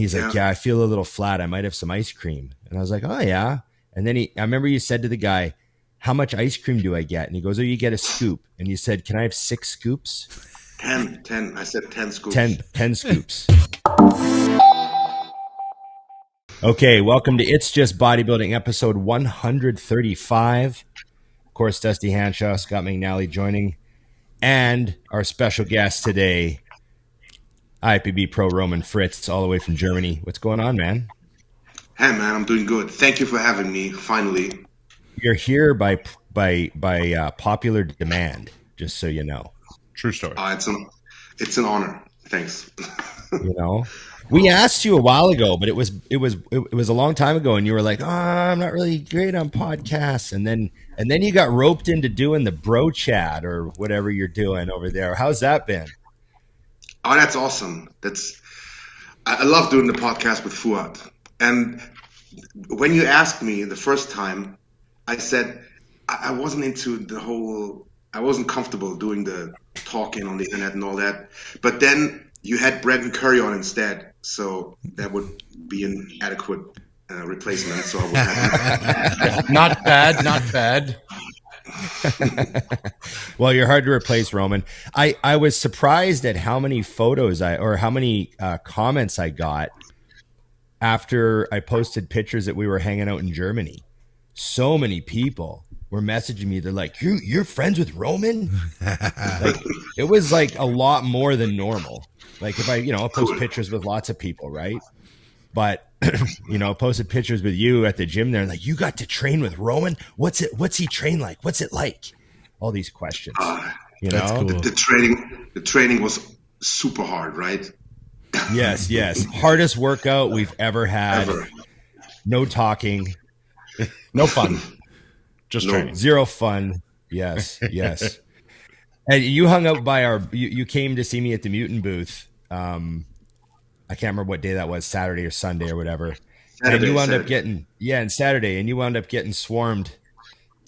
he's like, yeah, I feel a little flat. I might have some ice cream. And I was like, oh yeah. And then I remember you said to the guy, how much ice cream do I get? And he goes, oh, you get a scoop. And you said, can I have 6 scoops? 10. I said 10 scoops. 10 scoops. Okay, welcome to It's Just Bodybuilding, episode 135. Of course, Dusty Hanshaw, Scott McNally joining, and our special guest today, IFBB Pro Roman Fritz, all the way from Germany. What's going on, man? Hey, man, I'm doing good. Thank you for having me, finally. You're here by popular demand, just so you know. True story. It's an honor. Thanks. You know, we asked you a while ago, but it was a long time ago, and you were like, "Oh, I'm not really great on podcasts," and then you got roped into doing the bro chat or whatever you're doing over there. How's that been? Oh, that's awesome. I love doing the podcast with Fuad. And when you asked me the first time, I said I wasn't into I wasn't comfortable doing the talking on the internet and all that. But then you had Brendan Curry on instead, so that would be an adequate replacement. So I would have Not bad. Well, you're hard to replace, Roman. I was surprised at how many photos how many comments I got after I posted pictures that we were hanging out in Germany. So many people were messaging me. They're like, you're friends with Roman? Like, it was like a lot more than normal. Like if I post pictures with lots of people, right? But posted pictures with you at the gym there, like, you got to train with Roman? What's he train like? What's it like? All these questions. That's cool. The training was super hard, right? Yes. Hardest workout we've ever had. Ever. No talking. No fun. Just training. Zero fun. Yes. And you hung out by you came to see me at the Mutant booth. I can't remember what day that was, Saturday or Sunday or whatever. And you wound up getting, Saturday, and you wound up getting swarmed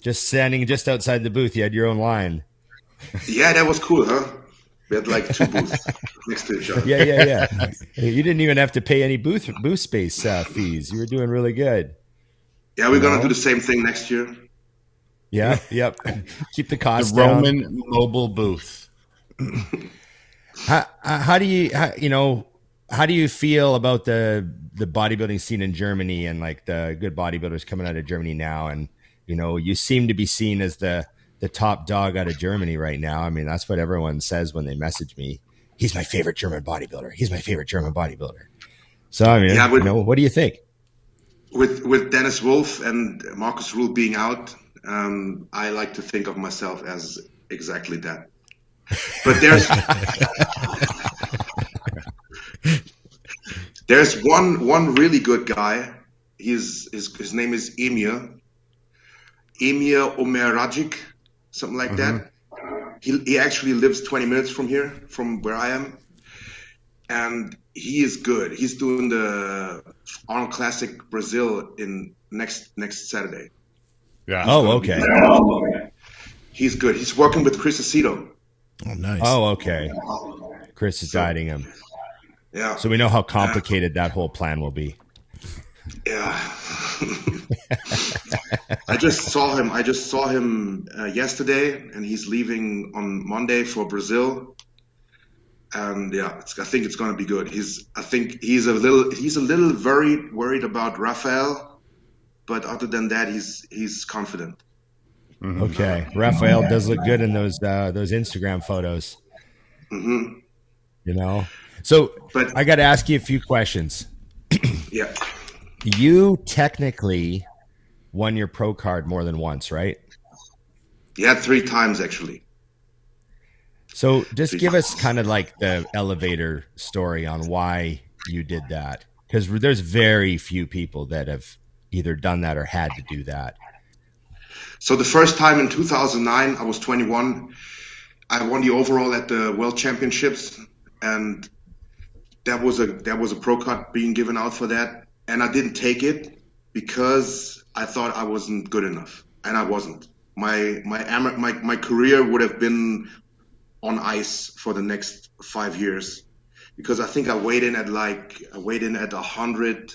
just standing just outside the booth. You had your own line. Yeah, that was cool, huh? We had like 2 booths next to each other. Yeah. You didn't even have to pay any booth space fees. You were doing really good. Yeah, we're going to do the same thing next year. Yeah, yep. Keep the cost The down. Roman mobile booth. How do you feel about the bodybuilding scene in Germany and like the good bodybuilders coming out of Germany now? And you seem to be seen as the top dog out of Germany right now. I mean, that's what everyone says when they message me. He's my favorite German bodybuilder. So I mean, what do you think? With Dennis Wolf and Markus Ruhl being out, I like to think of myself as exactly that. But there's one really good guy. His name is Emir Omeragic, something like that. He actually lives 20 minutes from here, from where I am, and he is good. He's doing the Arnold Classic Brazil in next Saturday. Yeah. Oh, okay. He's good. He's working with Chris Aceto. Oh, nice. Oh, okay. Chris is guiding him. Yeah. So we know how complicated that whole plan will be. Yeah. I just saw him yesterday, and he's leaving on Monday for Brazil. And yeah, I think it's going to be good. I think he's a little very worried about Raphael, but other than that, he's confident. Okay, Raphael does look good in those Instagram photos. So But I got to ask you a few questions. yeah, You technically won your pro card more than once, right? yeah, 3 times actually. So just give us kind of like the elevator story on why you did that, because there's very few people that have either done that or had to do that. So the first time in 2009, I was 21. I won the overall at the World Championships, and that was a pro card being given out for that, and I didn't take it because I thought I wasn't good enough, and I wasn't. My career would have been on ice for the next 5 years because I think I weighed in at 100,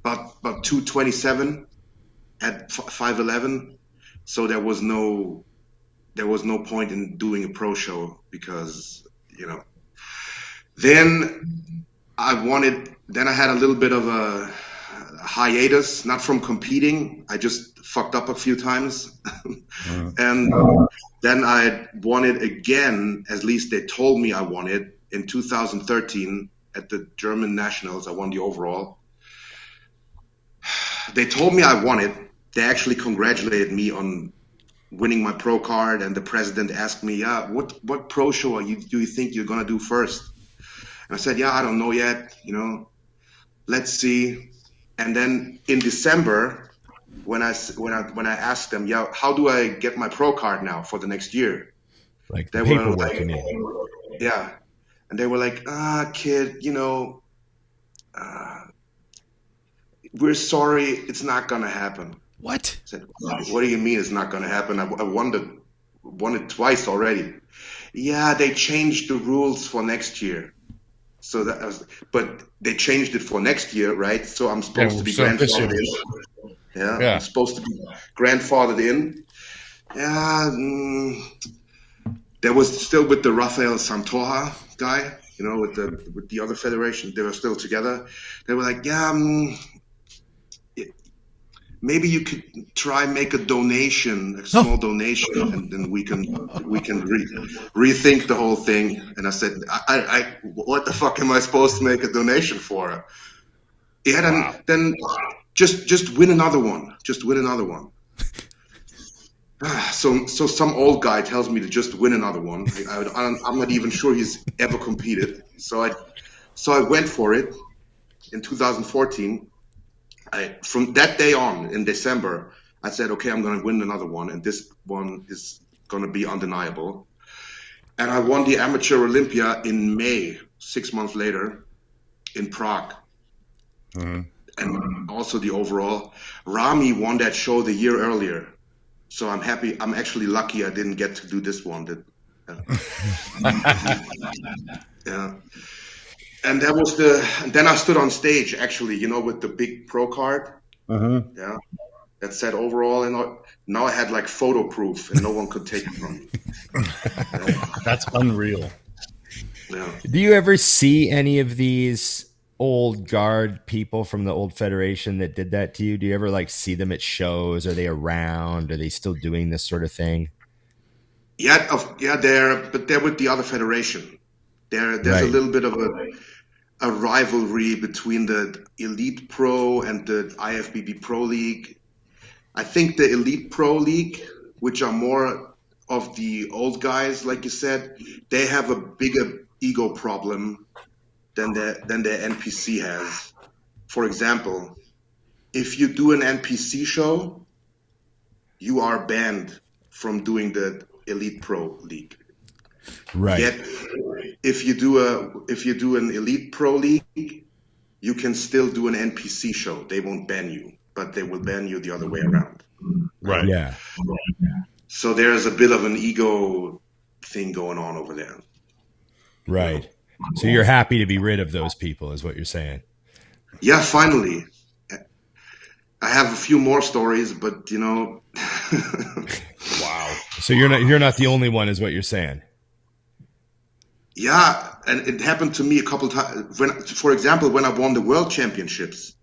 about 227 at 5'11". So there was no point in doing a pro show because, then then I had a little bit of a hiatus, not from competing. I just fucked up a few times. And then I won it again, at least they told me I won it in 2013 at the German Nationals. I won the overall. They told me I won it. They actually congratulated me on winning my pro card, and the president asked me, what pro show do you think you're going to do first? And I said, I don't know yet, let's see. And then in December, when I asked them, how do I get my pro card now for the next year? Like they were like, yeah. And they were like, kid, we're sorry, it's not going to happen. What? I said, what do you mean it's not going to happen? I won it twice already. Yeah, they changed the rules for next year. So but they changed it for next year, right? So I'm supposed to be grandfathered in. Yeah, I'm supposed to be grandfathered in. Yeah, there was still with the Rafael Santoja guy, with the other federation. They were still together. They were like, maybe you could try make a donation, a small donation, and then we can rethink the whole thing. And I said, I what the fuck am I supposed to make a donation for? Yeah, then just win another one. Just win another one. So some old guy tells me to just win another one. I'm not even sure he's ever competed. So I went for it in 2014. From that day on, in December, I said, okay, I'm going to win another one, and this one is going to be undeniable. And I won the Amateur Olympia in May, 6 months later, in Prague. And also the overall. Rami won that show the year earlier. So I'm happy. I'm actually lucky I didn't get to do this one. Yeah. And that was and then I stood on stage, actually, with the big pro card. Yeah. That said overall, and now I had like photo proof, and no one could take it from me. That's unreal. Yeah. Do you ever see any of these old guard people from the old federation that did that to you? Do you ever see them at shows? Are they around? Are they still doing this sort of thing? Yeah, they're with the other federation. There's a little bit of a rivalry between the Elite Pro and the IFBB Pro League. I think the Elite Pro League, which are more of the old guys, like you said, they have a bigger ego problem than the NPC has. For example, if you do an NPC show, you are banned from doing the Elite Pro League. Right. Yet, if you do an Elite Pro League, you can still do an NPC show. They won't ban you, but they will ban you the other way around. Right. Yeah. So there's a bit of an ego thing going on over there. Right. So you're happy to be rid of those people, is what you're saying? Yeah, finally. I have a few more stories, but Wow. So you're not the only one, is what you're saying? Yeah, and it happened to me a couple times. For example, when I won the World Championships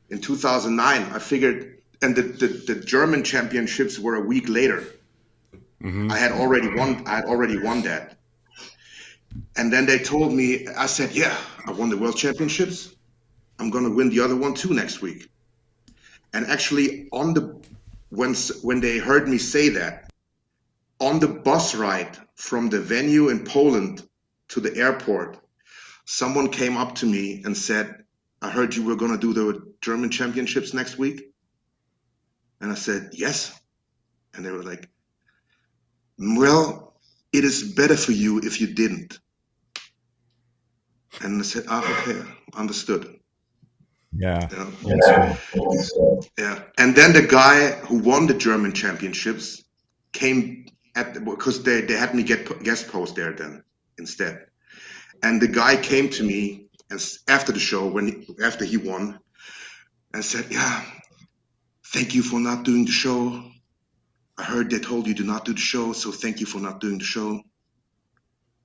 in 2009, I figured, and the German Championships were a week later. I had already won that. And then they told me, I said, yeah, I won the World Championships. I'm going to win the other one too next week. And actually, when they heard me say that, on the bus ride from the venue in Poland to the airport, someone came up to me and said, I heard you were going to do the German Championships next week. And I said, yes. And they were like, well, it is better for you if you didn't. And I said, okay, understood. Yeah. Yeah. And then the guy who won the German Championships came because they had me get guest post there then instead. And the guy came to me after the show, after he won, and said, "Yeah, thank you for not doing the show. I heard they told you to not do the show, so thank you for not doing the show."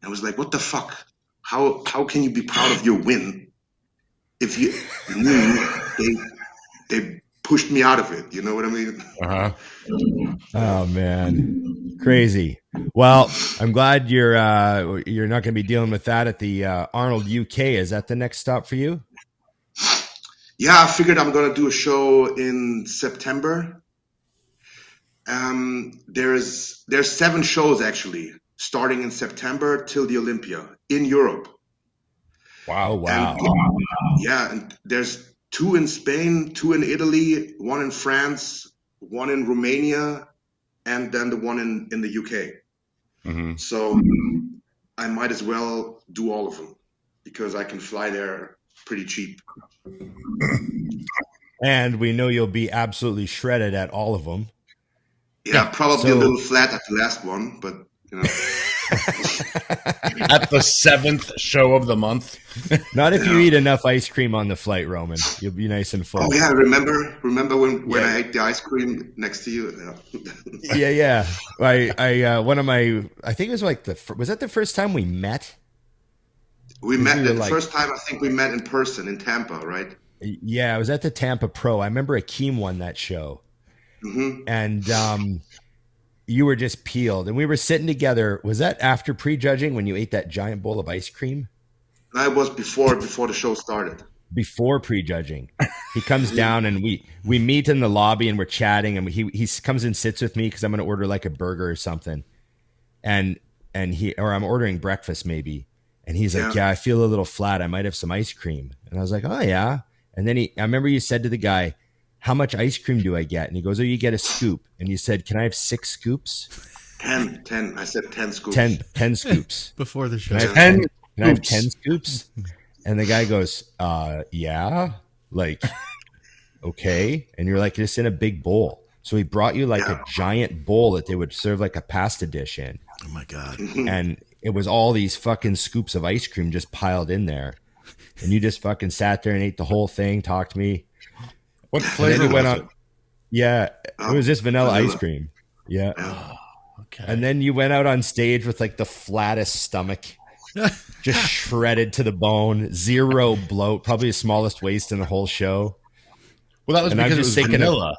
I was like, "What the fuck? How can you be proud of your win if they pushed me out of it?" You know what I mean? Oh man, crazy. Well, I'm glad you're not going to be dealing with that at the Arnold UK. Is that the next stop for you? Yeah, I figured I'm gonna do a show in September. There's 7 shows actually, starting in September till the Olympia in Europe. Wow! Wow! And there's 2 in Spain, 2 in Italy, 1 in France, 1 in Romania, and then the one in the UK. Mm-hmm. So I might as well do all of them because I can fly there pretty cheap. And we know you'll be absolutely shredded at all of them. Yeah, probably a little flat at the last one, but you know. At the 7th show of the month. Not if you eat enough ice cream on the flight, Roman. You'll be nice and full. Oh yeah, remember when I ate the ice cream next to you? Yeah. I think it was like was that the first time we met? We met the first time. I think we met in person in Tampa, right? Yeah, I was at the Tampa Pro. I remember Akeem won that show. Mm-hmm. And you were just peeled, and we were sitting together. Was that after prejudging when you ate that giant bowl of ice cream? I was before the show started. Before prejudging, he comes down and we meet in the lobby and we're chatting, and he comes and sits with me because I'm going to order like a burger or something, and I'm ordering breakfast maybe, and he's like, "Yeah, I feel a little flat. I might have some ice cream," and I was like, "Oh yeah," and then I remember you said to the guy, "How much ice cream do I get?" And he goes, "Oh, you get a scoop." And you said, "Can I have 6 scoops?" 10. I said 10 scoops. 10 scoops. Before the show. Can I have 10 scoops? And the guy goes, yeah, like, okay. And you're like, just in a big bowl. So he brought you like a giant bowl that they would serve like a pasta dish in. Oh my God. And it was all these fucking scoops of ice cream just piled in there. And you just fucking sat there and ate the whole thing, talked to me. What flavor was it? Yeah, it was just vanilla ice cream. Yeah. Oh, okay. And then you went out on stage with like the flattest stomach, just shredded to the bone, 0 bloat, probably the smallest waist in the whole show. Well, that was because it was vanilla.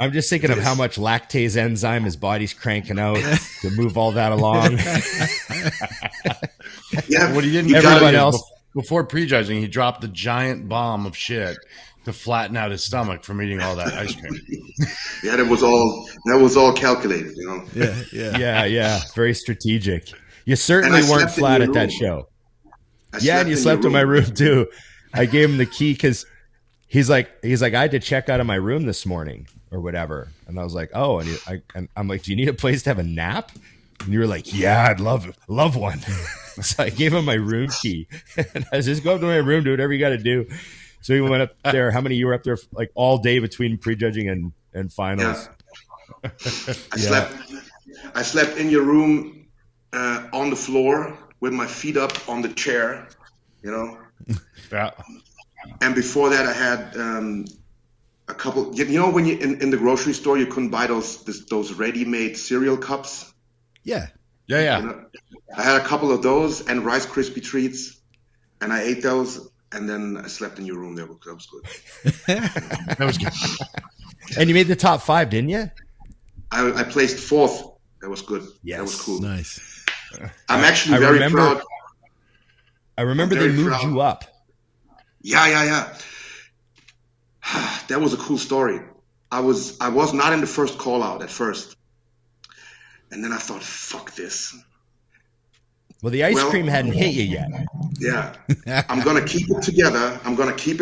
I'm just thinking of how much lactase enzyme his body's cranking out to move all that along. Yeah, what he didn't everyone else before prejudging, he dropped the giant bomb of shit to flatten out his stomach from eating all that ice cream. Yeah, that was all calculated, you know. Yeah. Very strategic. You certainly weren't flat at that show. Yeah, and you slept in my room too. I gave him the key because he's like, I had to check out of my room this morning or whatever, and I was like, oh, and I'm like, do you need a place to have a nap? And you were like, yeah, I'd love one. So I gave him my room key, and I was just go up to my room, do whatever you got to do. So he went up there. How many you were up there like all day between prejudging and finals? Yeah. I slept in your room on the floor with my feet up on the chair, you know. Yeah. And before that, I had a couple. You know, when you in the grocery store, you couldn't buy those ready-made cereal cups. Yeah. You know? I had a couple of those and Rice Krispie treats, and I ate those. And then I slept in your room. That was good. That was good. And you made the top 5, didn't you? I placed 4th. That was good. Yes. That was cool. Nice. I'm actually very proud. I remember they moved you up. Yeah. That was a cool story. I was not in the first call out at first. And then I thought, fuck this. Well, the ice cream hadn't hit you yet. Yeah. I'm going to keep it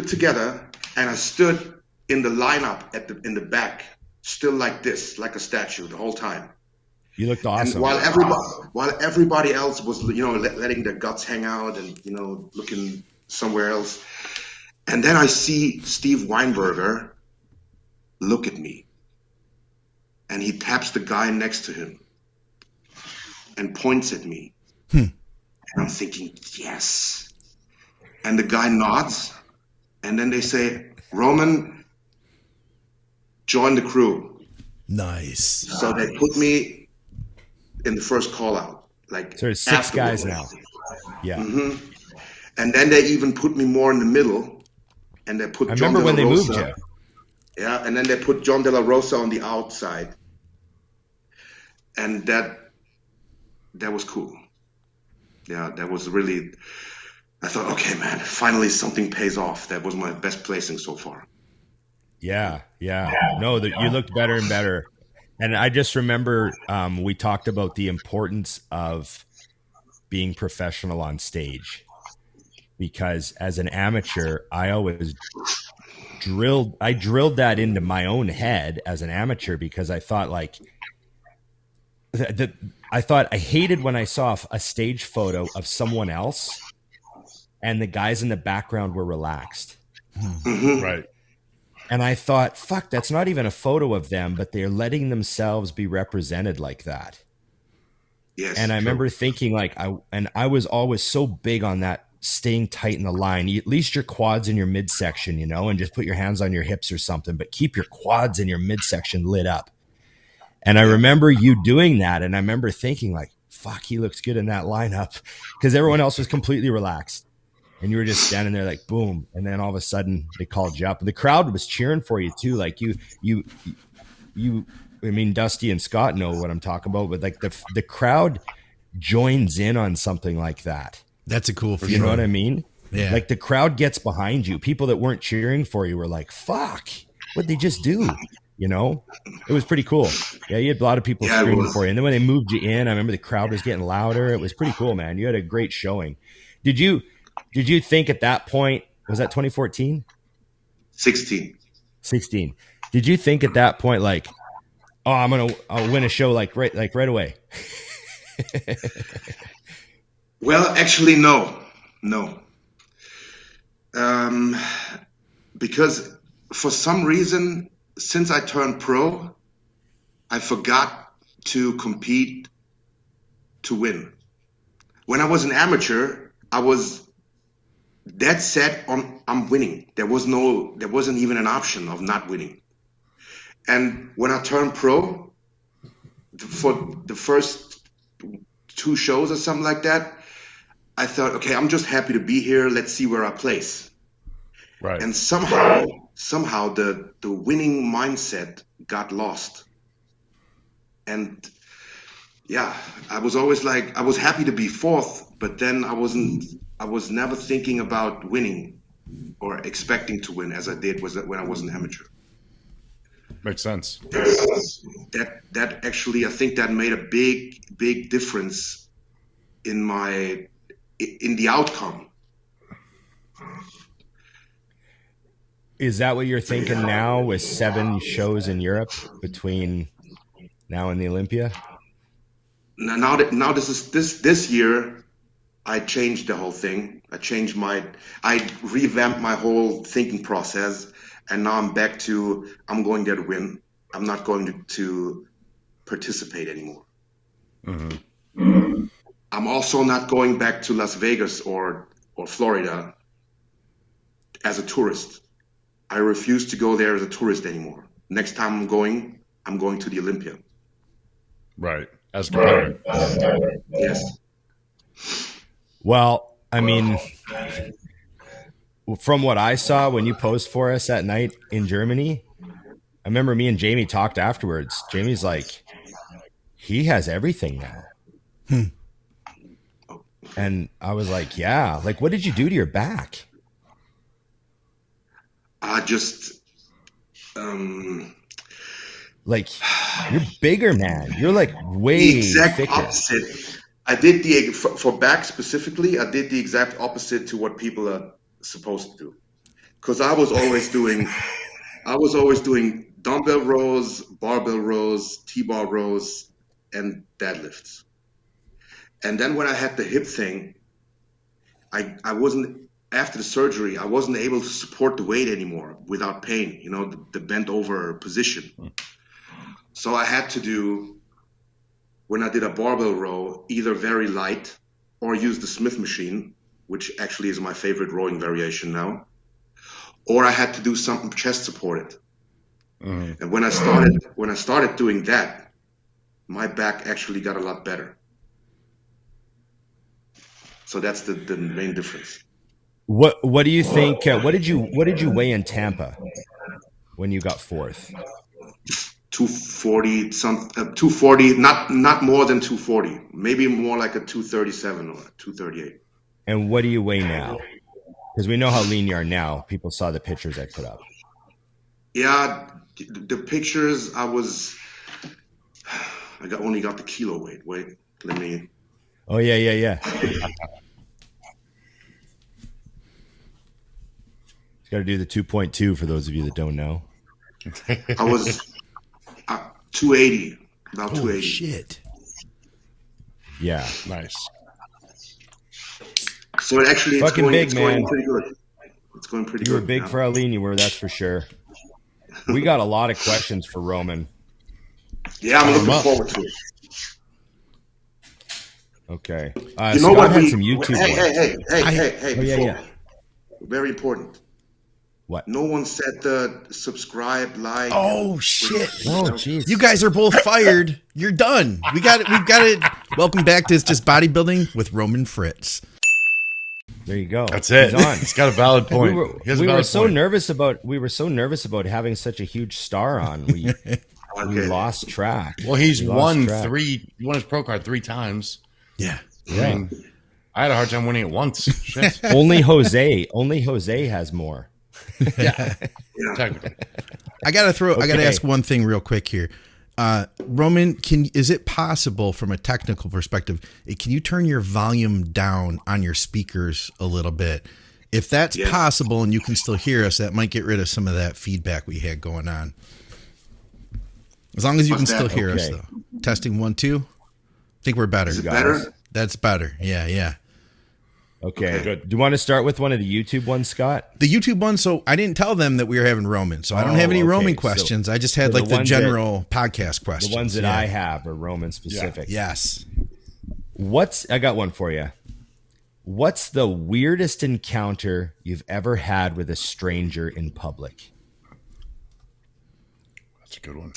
together. And I stood in the lineup in the back, still like this, like a statue the whole time. You looked awesome. And while everybody else was, you know, letting their guts hang out and, you know, looking somewhere else. And then I see Steve Weinberger look at me. And he taps the guy next to him and points at me. And I'm thinking, yes. And the guy nods, and then they say, Roman, join the crew. Nice. So they put me in the first call out. Like So there's 6 guys afterwards. now. Yeah. And then they even put me more in the middle. And they put I John remember De La when they moved Rosa. you. Yeah, and then they put John De La Rosa on the outside. And that was cool. Yeah, that was really, I thought, okay, man, finally something pays off. That was my best placing so far. Yeah. No, you looked better and better. And I just remember we talked about the importance of being professional on stage, because as an amateur, I always drilled that into my own head as an amateur, because I thought like I hated when I saw a stage photo of someone else and the guys in the background were relaxed. Right. And I thought, fuck, that's not even a photo of them, but they're letting themselves be represented like that. Yes. And I remember thinking like, I was always so big on that, staying tight in the line, at least your quads in your midsection, you know, and just put your hands on your hips or something, but keep your quads in your midsection lit up. And I remember you doing that. And I remember thinking like, fuck, he looks good in that lineup, because everyone else was completely relaxed. And you were just standing there like, boom. And then all of a sudden they called you up, and the crowd was cheering for you too. Like you, I mean, Dusty and Scott know what I'm talking about, but like the crowd joins in on something like that. That's a cool feeling. You know what I mean? Yeah. Like the crowd gets behind you. People that weren't cheering for you were like, fuck, what'd they just do? You know, it was pretty cool. Yeah, you had a lot of people screaming for you. And then when they moved you in, I remember the crowd was getting louder. It was pretty cool, man. You had a great showing. Did you think at that point, was that 2014? 16. Did you think at that point, like, oh, I'll win a show like right away? Well, actually, no. Because for some reason, since I turned pro, I forgot to compete to win. When I was an amateur, I was dead set on I'm winning. There wasn't even an option of not winning. And when I turned pro, for the first 2 shows or something like that, I thought, okay, I'm just happy to be here. Let's see where I place. Right. And somehow the winning mindset got lost. And yeah, I was always like, I was happy to be 4th, but then I was never thinking about winning or expecting to win as I did when I was an amateur. Makes sense. That actually, I think that made a big difference in the outcome. Is that what you're thinking now with 7 shows in Europe between now and the Olympia? Now this year, I changed the whole thing. I revamped my whole thinking process, and now I'm back to I'm going there to win. I'm not going to participate anymore. Mm-hmm. I'm also not going back to Las Vegas or Florida as a tourist. I refuse to go there as a tourist anymore. Next time I'm going to the Olympia. Right. As a competitor. Yes. Well, I mean, from what I saw when you posed for us that night in Germany, I remember me and Jamie talked afterwards. Jamie's like, he has everything now. And I was like, yeah. Like, what did you do to your back? I just like, you're bigger, man. You're like way the exact thicker. opposite. I did for back specifically. I did the exact opposite to what people are supposed to do. Because I was always doing dumbbell rows, barbell rows, T-bar rows, and deadlifts. And then when I had the hip thing, I wasn't, after the surgery, I wasn't able to support the weight anymore without pain, you know, the bent over position. So I had to do, when I did a barbell row, either very light or use the Smith machine, which actually is my favorite rowing variation now, or I had to do something chest supported. And when I started doing that, my back actually got a lot better. So that's the main difference. What do you think? What did you weigh in Tampa when you got fourth? 240, 240, not more than 240, maybe more like a 237 or 238. And what do you weigh now? Because we know how lean you are now. People saw the pictures I put up. Yeah, the pictures only got the kilo weight. Wait, let me. Oh yeah. Got to do the 2.2 for those of you that don't know. I was 280, about 280. Shit. Yeah, Nice. So it actually Fucking big, it's going man. pretty good. It's going pretty good. You were big now. for how lean you were, that's for sure. We got a lot of questions for Roman. Yeah, I'm looking forward to it. Okay. You know Scott what? had some YouTube ones. Hey, Oh, yeah, before. yeah. Very important. What? No one said the subscribe, like. Oh shit. Oh, jeez. You guys are both fired. You're done. We've got it. Welcome back to It's Just Bodybuilding with Roman Fritz. There you go. That's it. He's on. He's got a valid point. We were so nervous about having such a huge star on. We lost track. Well, he's won track. He won his pro card 3 times. Yeah. I mean, I had a hard time winning it once. Shit. Only Jose has more. Yeah. Technically. I gotta ask one thing real quick here. Roman, is it possible from a technical perspective, can you turn your volume down on your speakers a little bit? If that's possible and you can still hear us, that might get rid of some of that feedback we had going on. As long as you can still hear us, though. Testing 1, 2. I think we're better. Is it better? That's better. Yeah. Okay, good. Do you want to start with one of the YouTube ones, Scott? The YouTube one, so I didn't tell them that we were having Roman, so I don't have any Roman questions. I just had like the general podcast questions. The ones that I have are Roman specific. Yeah. Yes. I got one for you. What's the weirdest encounter you've ever had with a stranger in public? That's a good one.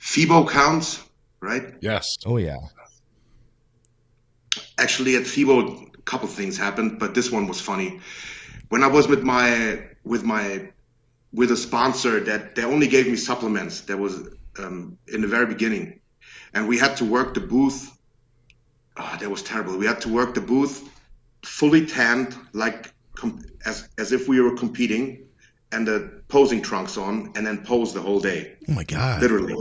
FIBO counts, right? Yes. Oh, yeah. Actually, at FIBO, a couple things happened, but this one was funny. When I was with a sponsor that they only gave me supplements, that was in the very beginning, and we had to work the booth. Oh, that was terrible. We had to work the booth fully tanned, like as if we were competing, and the posing trunks on, and then pose the whole day. Oh my God! Literally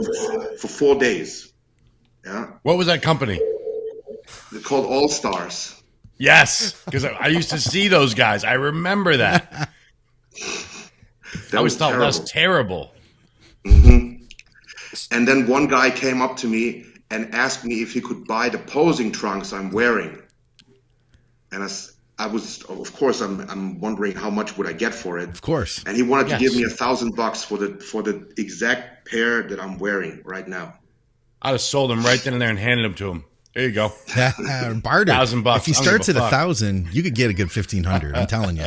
for 4 days. Yeah. What was that company? They're called All Stars. Yes, because I used to see those guys. I remember that. I always thought that was terrible. Mm-hmm. And then one guy came up to me and asked me if he could buy the posing trunks I'm wearing. And I was, of course, I'm wondering how much would I get for it. Of course. And he wanted to give me $1,000 for the exact pair that I'm wearing right now. I'd have sold them right then and there and handed them to him. There you go. Barter. $1,000. If he starts at 1,000, you could get a good 1,500. I'm telling you.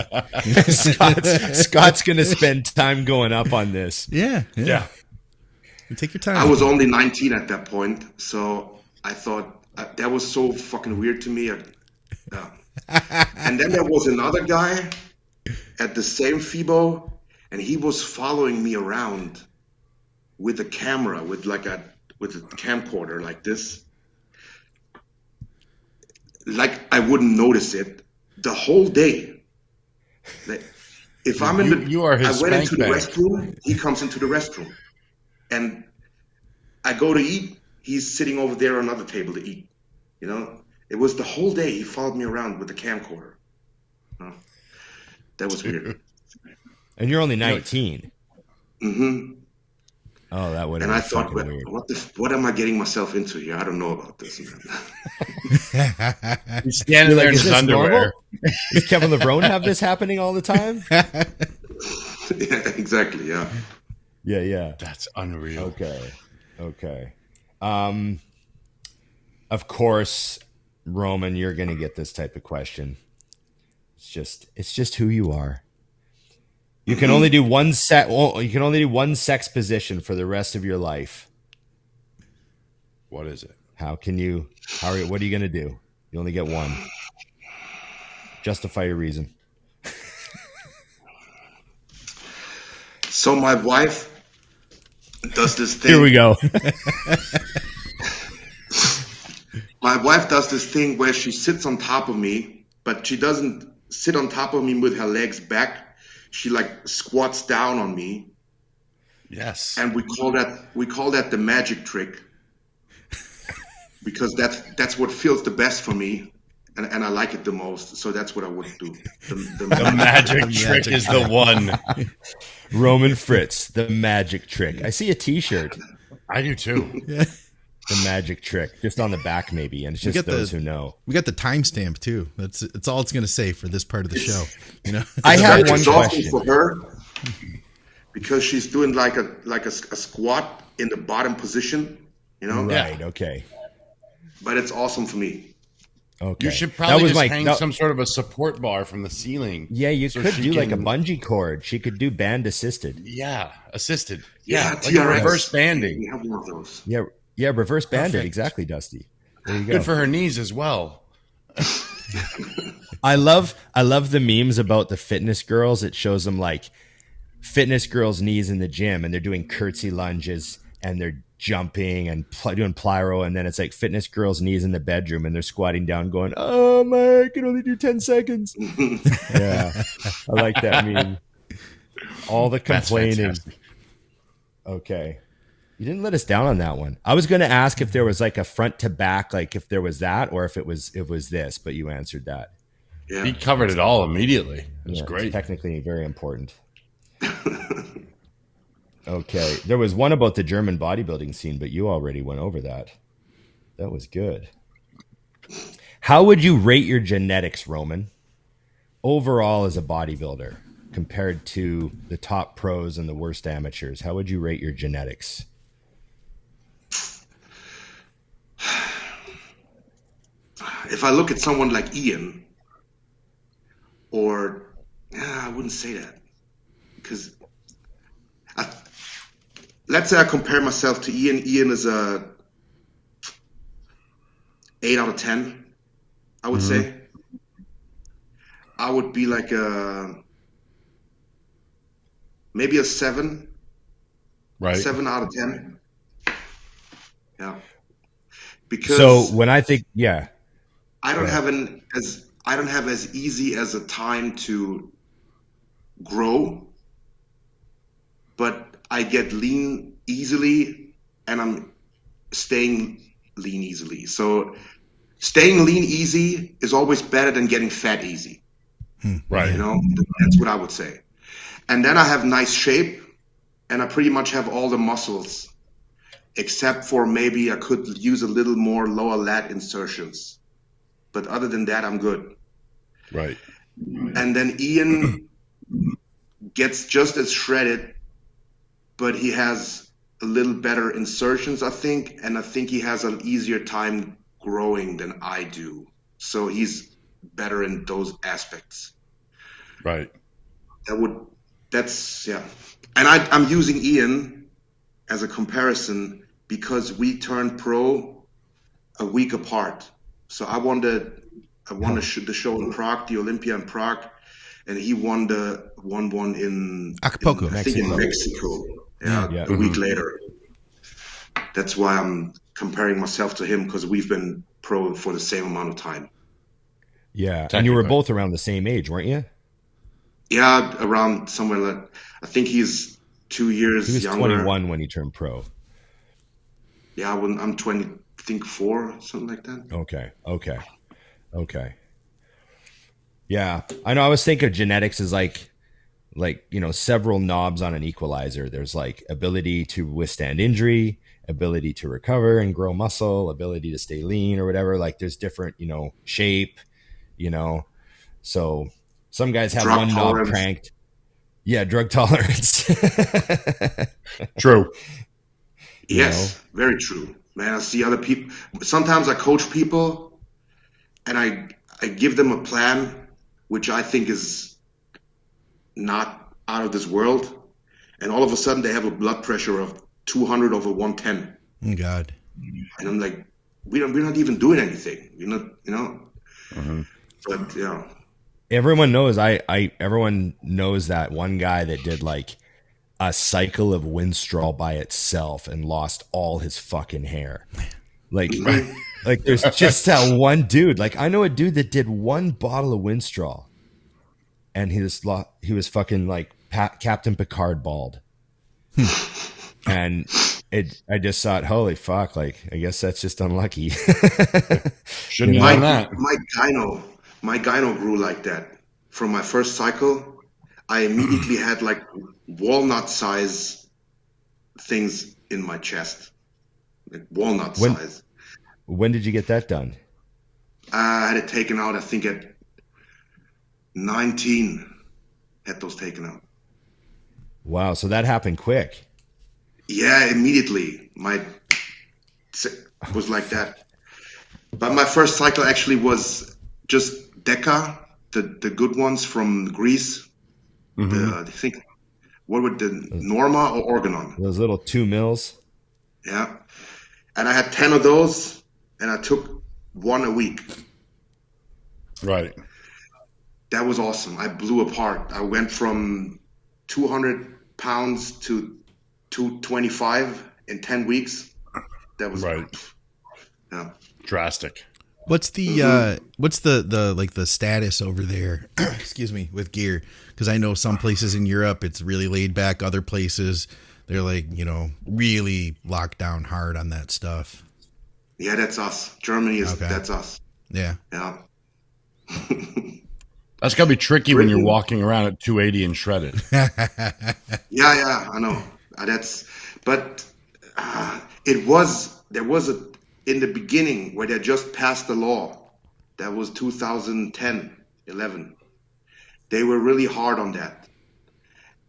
Scott's going to spend time going up on this. Yeah. You take your time. I was only 19 at that point, so I thought that was so fucking weird to me. And then there was another guy at the same FIBO, and he was following me around with a camera, with a camcorder like this. Like I wouldn't notice it the whole day. If I'm in the, you are his I went into the bank. restroom. He comes into the restroom, and I go to eat. He's sitting over there on another table to eat. You know, it was the whole day. He followed me around with the camcorder. That was weird. And you're only 19. Mm-hmm. Oh, that would have been been I thought, weird. What am I getting myself into here? I don't know about this. He's standing there in Is his this underwear. normal? Does Kevin LeBron have this happening all the time? Yeah, exactly. Yeah. Yeah. That's unreal. Okay. Of course, Roman, you're going to get this type of question. It's just who you are. You can only do one sex position for the rest of your life. What is it? What are you going to do? You only get one. Justify your reason. So my wife does this thing. Here we go. My wife does this thing where she sits on top of me, but she doesn't sit on top of me with her legs back. She like squats down on me. Yes. And we call that the magic trick. Because that's what feels the best for me. And I like it the most. So that's what I would do. The magic trick is the one. Roman Fritz, the magic trick. I see a t-shirt. I do too. Yeah. The magic trick, just on the back maybe, and it's just those who know. We got the timestamp too. It's all it's going to say for this part of the show. You know, I have one question for her because she's doing like a squat in the bottom position. You know, right? Okay, but it's awesome for me. Okay, you should probably hang some sort of a support bar from the ceiling. Yeah, you could do like a bungee cord. She could do band assisted. Yeah, assisted. Yeah, like reverse banding. We have one of those. Yeah, reverse banded. Exactly, Dusty. There you go. Good for her knees as well. I love the memes about the fitness girls. It shows them like fitness girls' knees in the gym, and they're doing curtsy lunges, and they're jumping and doing plyro, and then it's like fitness girls' knees in the bedroom, and they're squatting down, going, "Oh my, I can only do 10 seconds." Yeah, I like that meme. All the complaining. Okay. You didn't let us down on that one. I was going to ask if there was like a front to back, like if there was that, or if it was this, but you answered that. Yeah. He covered it all immediately. It was great. Technically very important. Okay. There was one about the German bodybuilding scene, but you already went over that. That was good. How would you rate your genetics, Roman, overall as a bodybuilder compared to the top pros and the worst amateurs? How would you rate your genetics? If I look at someone like Ian, I wouldn't say that, because let's say I compare myself to Ian. Ian is a 8 out of 10, I would say. I would be like maybe a 7, right? 7 out of 10. Yeah. Because so when I think, I don't have as easy as a time to grow, but I get lean easily, and I'm staying lean easily. So staying lean easy is always better than getting fat easy. Right. You know, that's what I would say. And then I have nice shape, and I pretty much have all the muscles, except for maybe I could use a little more lower lat insertions. But other than that, I'm good. Right. And then Ian gets just as shredded, but he has a little better insertions, I think. And I think he has an easier time growing than I do. So he's better in those aspects. Right. That's. And I'm using Ian as a comparison because we turned pro a week apart. So I won the show in Prague, the Olympia in Prague, and he won one in Acapulco, I think in Mexico. A week later. That's why I'm comparing myself to him, because we've been pro for the same amount of time. Yeah, and you were both around the same age, weren't you? Yeah, around somewhere like, I think he's 2 years younger. He was 21 when he turned pro. Yeah, I'm 20. I think 4, something like that. Okay. Yeah, I know. I was thinking of genetics as like several knobs on an equalizer. There's like ability to withstand injury, ability to recover and grow muscle, ability to stay lean or whatever. Like there's different, shape, so some guys have drug one tolerance. knob cranked. Yeah, drug tolerance. True. Yes, very true. Man, I see other people. Sometimes I coach people, and I give them a plan, which I think is not out of this world, and all of a sudden they have a blood pressure of 200 over 110. Oh, God. And I'm like, we're not even doing anything. We're not, you know. Mm-hmm. But yeah. Everyone knows everyone knows that one guy that did like a cycle of Winstrol by itself and lost all his fucking hair. Like there's just that one dude. Like I know a dude that did one bottle of Winstrol and he was fucking like Captain Picard bald. And I just thought, holy fuck, like I guess that's just unlucky. Shouldn't have done that. My gyno grew like that. From my first cycle, I immediately had like walnut size things in my chest. Like walnut size. When did you get that done? I had it taken out, I think at 19, had those taken out. Wow, so that happened quick. Yeah, immediately. Was like that. But my first cycle actually was just Deca, the good ones from Greece. Mm-hmm. I think, what would the Norma or Organon? Those little 2 mils. Yeah. And I had 10 of those, and I took one a week. Right. That was awesome. I blew apart. I went from 200 pounds to 225 in 10 weeks. That was right. Yeah. Drastic. What's the what's the like the status over there? Excuse me, with gear, because I know some places in Europe it's really laid back. Other places they're like, you know, really locked down hard on that stuff. Yeah, that's us. Germany is that's us. Yeah. Yeah. That's gotta be tricky when you're walking around at 280 and shredded. Yeah, I know. There was in the beginning where they just passed the law. That was 2010, 11. They were really hard on that.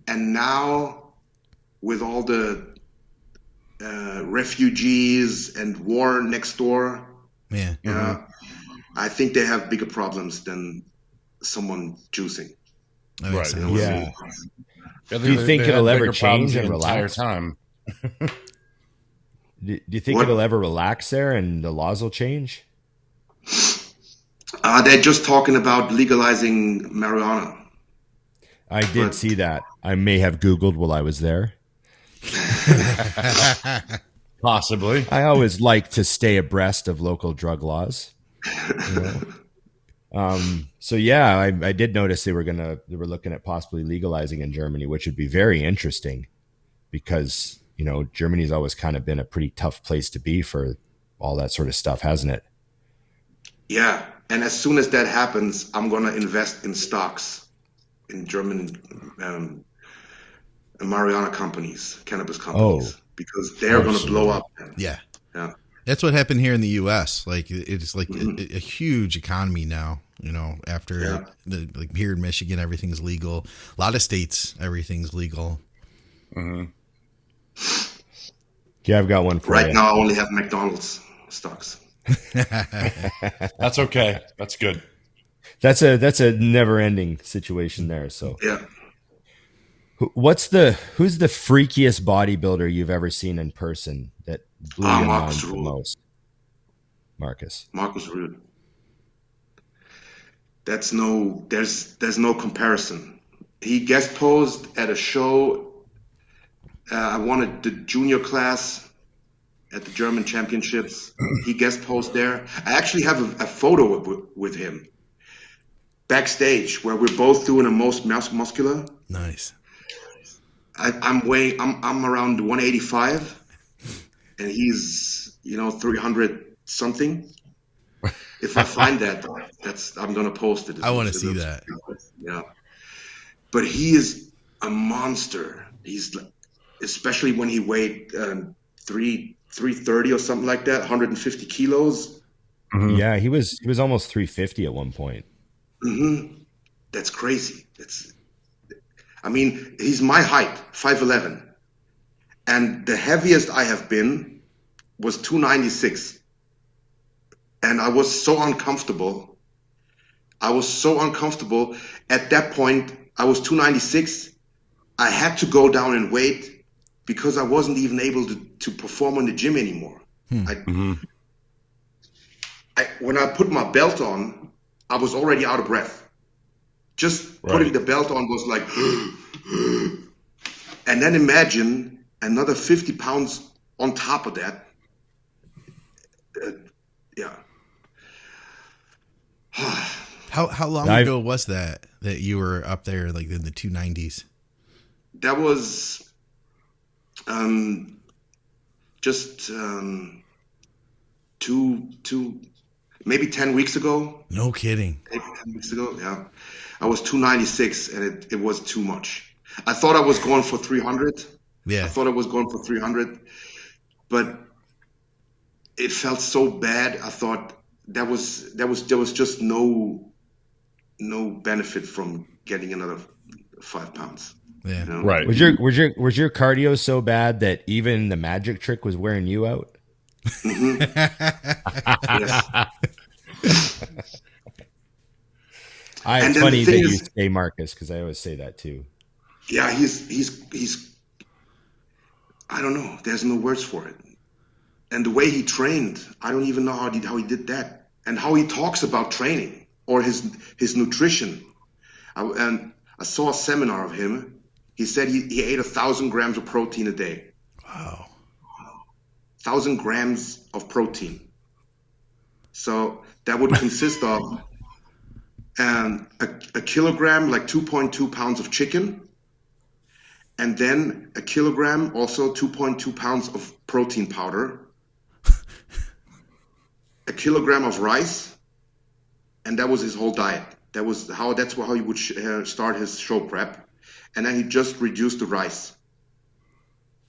And now with all the refugees and war next door, I think they have bigger problems than someone juicing. Right. Yeah. Do you think it'll ever change and relax? Time. Do you think it'll ever relax there and the laws will change? They're just talking about legalizing marijuana. I did see that. I may have Googled while I was there. Possibly. I always like to stay abreast of local drug laws. You know? So yeah, I did notice they were looking at possibly legalizing in Germany, which would be very interesting because, you know, Germany's always kind of been a pretty tough place to be for all that sort of stuff, hasn't it? Yeah. And as soon as that happens, I'm going to invest in stocks in German marijuana companies, cannabis companies, because they're going to blow up. Yeah. Yeah. That's what happened here in the U.S. Like it's like a huge economy now, you know, after like here in Michigan, everything's legal. A lot of states, everything's legal. Mm-hmm. Yeah, I've got one for you. Right now, I only have McDonald's stocks. That's okay. That's good. That's a never-ending situation there. So yeah. Who's the freakiest bodybuilder you've ever seen in person that blew your mind the most? Markus Ruhl. There's no comparison. He guest posed at a show. I won the junior class at the German championships. He guest posed there. I actually have a photo with him backstage where we're both doing a most muscular. Nice. I'm around 185 and he's 300 something. If I find that, I'm gonna post it. I want to see that. Yeah, but he is a monster. He's like, especially when he weighed 330 or something like that, 150 kilos. Mm-hmm. Yeah, he was almost 350 at one point. Mm-hmm. That's crazy. He's my height, 5'11", and the heaviest I have been was 296. And I was so uncomfortable. At that point, I was 296. I had to go down in weight because I wasn't even able to perform in the gym anymore. When I put my belt on, I was already out of breath. Just putting the belt on was like, and then imagine another 50 pounds on top of that. Yeah. How long ago was that you were up there, like in the 290s? That was just maybe 10 weeks ago. No kidding. Maybe 10 weeks ago, yeah. I was 296, and it was too much. I thought I was going for 300. Yeah. I thought I was going for 300, but it felt so bad. I thought there was just no benefit from getting another 5 pounds. Yeah. You know? Right. Was your cardio so bad that even the magic trick was wearing you out? Mm-hmm. Yes. It's funny that you say Marcus, because I always say that too. Yeah, he's I don't know. There's no words for it. And the way he trained, I don't even know how he did that, and how he talks about training or his nutrition. I saw a seminar of him. He said he ate 1,000 grams of protein a day. Wow. 1,000 grams of protein. So that would consist of a kilogram, like 2.2 pounds of chicken, and then a kilogram, also 2.2 pounds of protein powder, a kilogram of rice, and that was his whole diet. That's how he would start his show prep, and then he just reduced the rice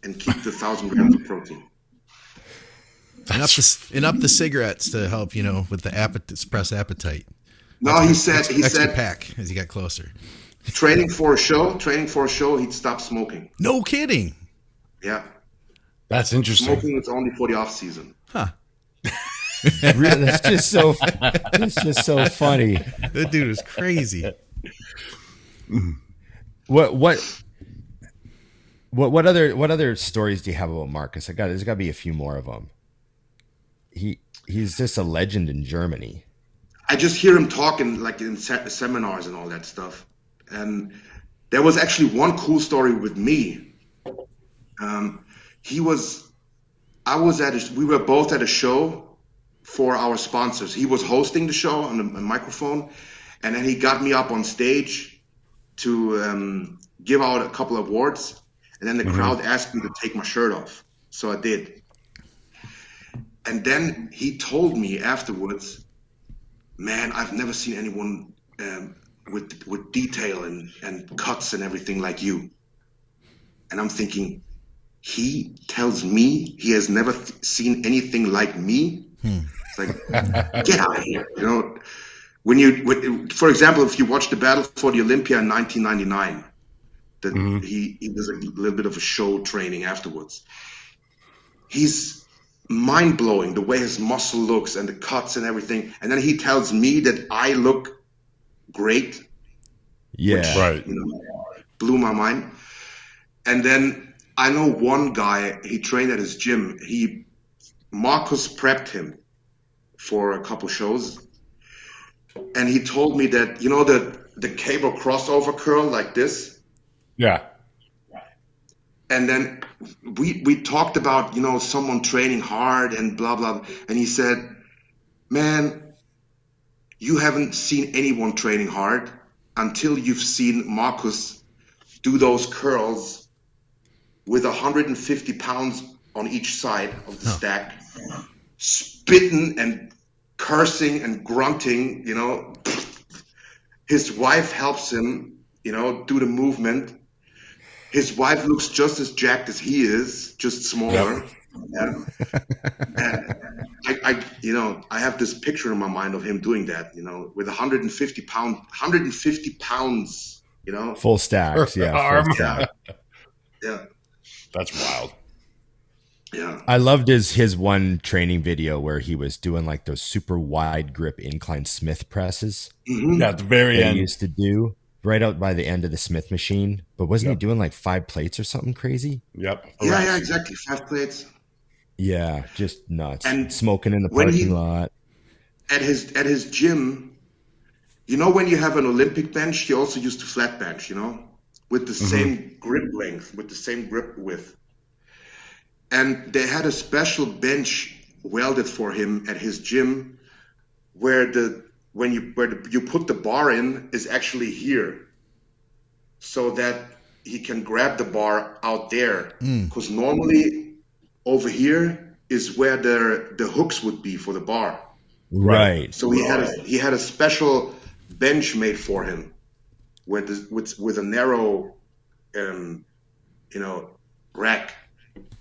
and keep the 1,000 grams of protein. And up the cigarettes to help, with the suppress appetite. No, he said pack as he got closer. Training for a show, he'd stop smoking. No kidding. Yeah. That's interesting. Smoking is only for the off season. Huh. That's just so funny. That dude is crazy. What other stories do you have about Marcus? There's got to be a few more of them. He's just a legend in Germany. I just hear him talking like in seminars and all that stuff. And there was actually one cool story with me. We were both at a show for our sponsors. He was hosting the show on the microphone, and then he got me up on stage to give out a couple of awards, and then the crowd asked me to take my shirt off. So I did. And then he told me afterwards, man, I've never seen anyone with detail and cuts and everything like you. And I'm thinking, he tells me he has never seen anything like me? It's like, get out of here. For example, if you watch the Battle for the Olympia in 1999, he does a little bit of a show training afterwards. He's mind-blowing the way his muscle looks and the cuts and everything. And then he tells me that I look great. Yeah. Which, right. Blew my mind. And then I know one guy, he trained at his gym. Markus prepped him for a couple shows. And he told me that, the cable crossover curl like this. Yeah. And then we talked about, someone training hard and blah, blah. And he said, man, you haven't seen anyone training hard until you've seen Markus do those curls with 150 pounds on each side of the stack, spitting and cursing and grunting, His wife helps him, do the movement. His wife looks just as jacked as he is, just smaller. Yeah. And I have this picture in my mind of him doing that, with 150 pounds, Full stacks, yeah. Full stack. Yeah. That's wild. Yeah. I loved his one training video where he was doing like those super wide grip incline Smith presses Yeah, at the very that end. he used to do right out by the end of the Smith machine. But wasn't he doing like 5 plates or something crazy? Yep. Yeah, exactly. 5 plates. Yeah, just nuts. And Smoking in the when parking he lot. at his gym, you know, when you have an Olympic bench, he also used a flat bench, you know, with the same grip length, with the same grip width. And they had a special bench welded for him at his gym where you put the bar in is actually here, so that he can grab the bar out there. Because normally over here is where the hooks would be for the bar. Right. So he had a special bench made for him with a narrow you know, rack.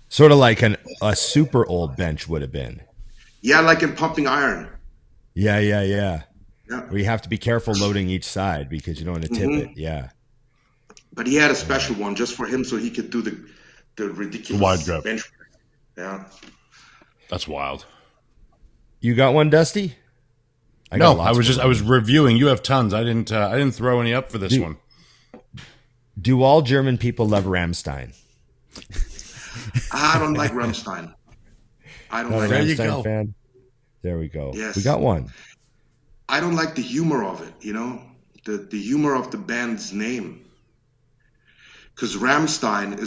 Sort of like a super old bench would have been. Yeah, like in pumping iron. Yeah. Yeah. Where you have to be careful loading each side because you don't want to tip it. Yeah. But he had a special one just for him so he could do the ridiculous wide grip. bench. Yeah. That's wild. You got one, Dusty? I was reviewing. You have tons. I didn't throw any up for this one. Do all German people love Rammstein? I don't like Rammstein. I don't Not like a There you Rammstein go. fan? There we go. Yes. We got one. I don't like the humor of it, you know, the humor of the band's name. Because Rammstein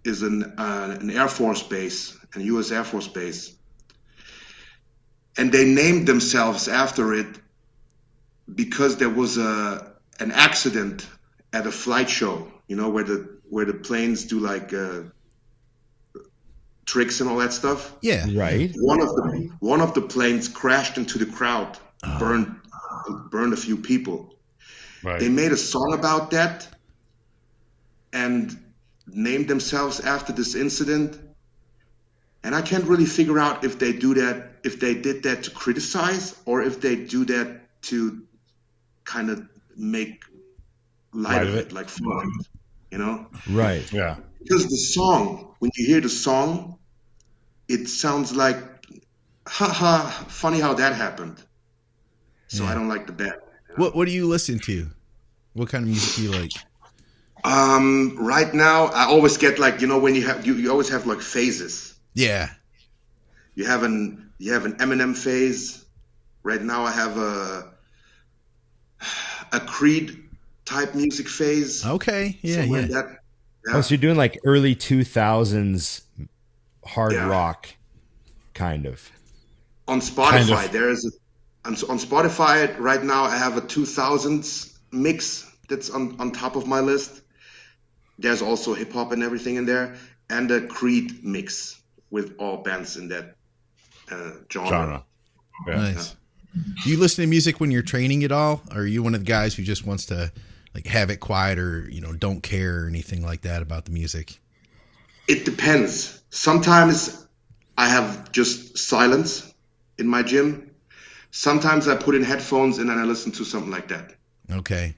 is an Air Force base, an U.S. Air Force base, and they named themselves after it because there was an accident at a flight show, you know, where the planes do like tricks and all that stuff. Yeah. Right. One of the planes crashed into the crowd, burned a few people. Right. They made a song about that and named themselves after this incident. And I can't really figure out if they did that to criticize or if they do that to kind of make light of it, like fun of it, you know? Right. Yeah. Because the song, when you hear the song, it sounds like, haha, funny how that happened. So I don't like the band. What do you listen to? What kind of music do you like? Right now, I always get like, you know, when you always have like phases. Yeah. You have an Eminem phase. Right now, I have a Creed type music phase. Okay. Yeah. Somewhere Yeah. in that. Yeah. Oh, so you're doing like early 2000s hard Yeah. rock, kind of. On Spotify, Kind of. there's on Spotify right now. I have a 2000s mix that's on top of my list. There's also hip hop and everything in there, and a Creed mix with all bands in that genre. Yeah. Nice. Do you listen to music when you're training at all? Or are you one of the guys who just wants to like have it quiet or, you know, don't care or anything like that about the music? It depends. Sometimes I have just silence in my gym. Sometimes I put in headphones and then I listen to something like that. Okay.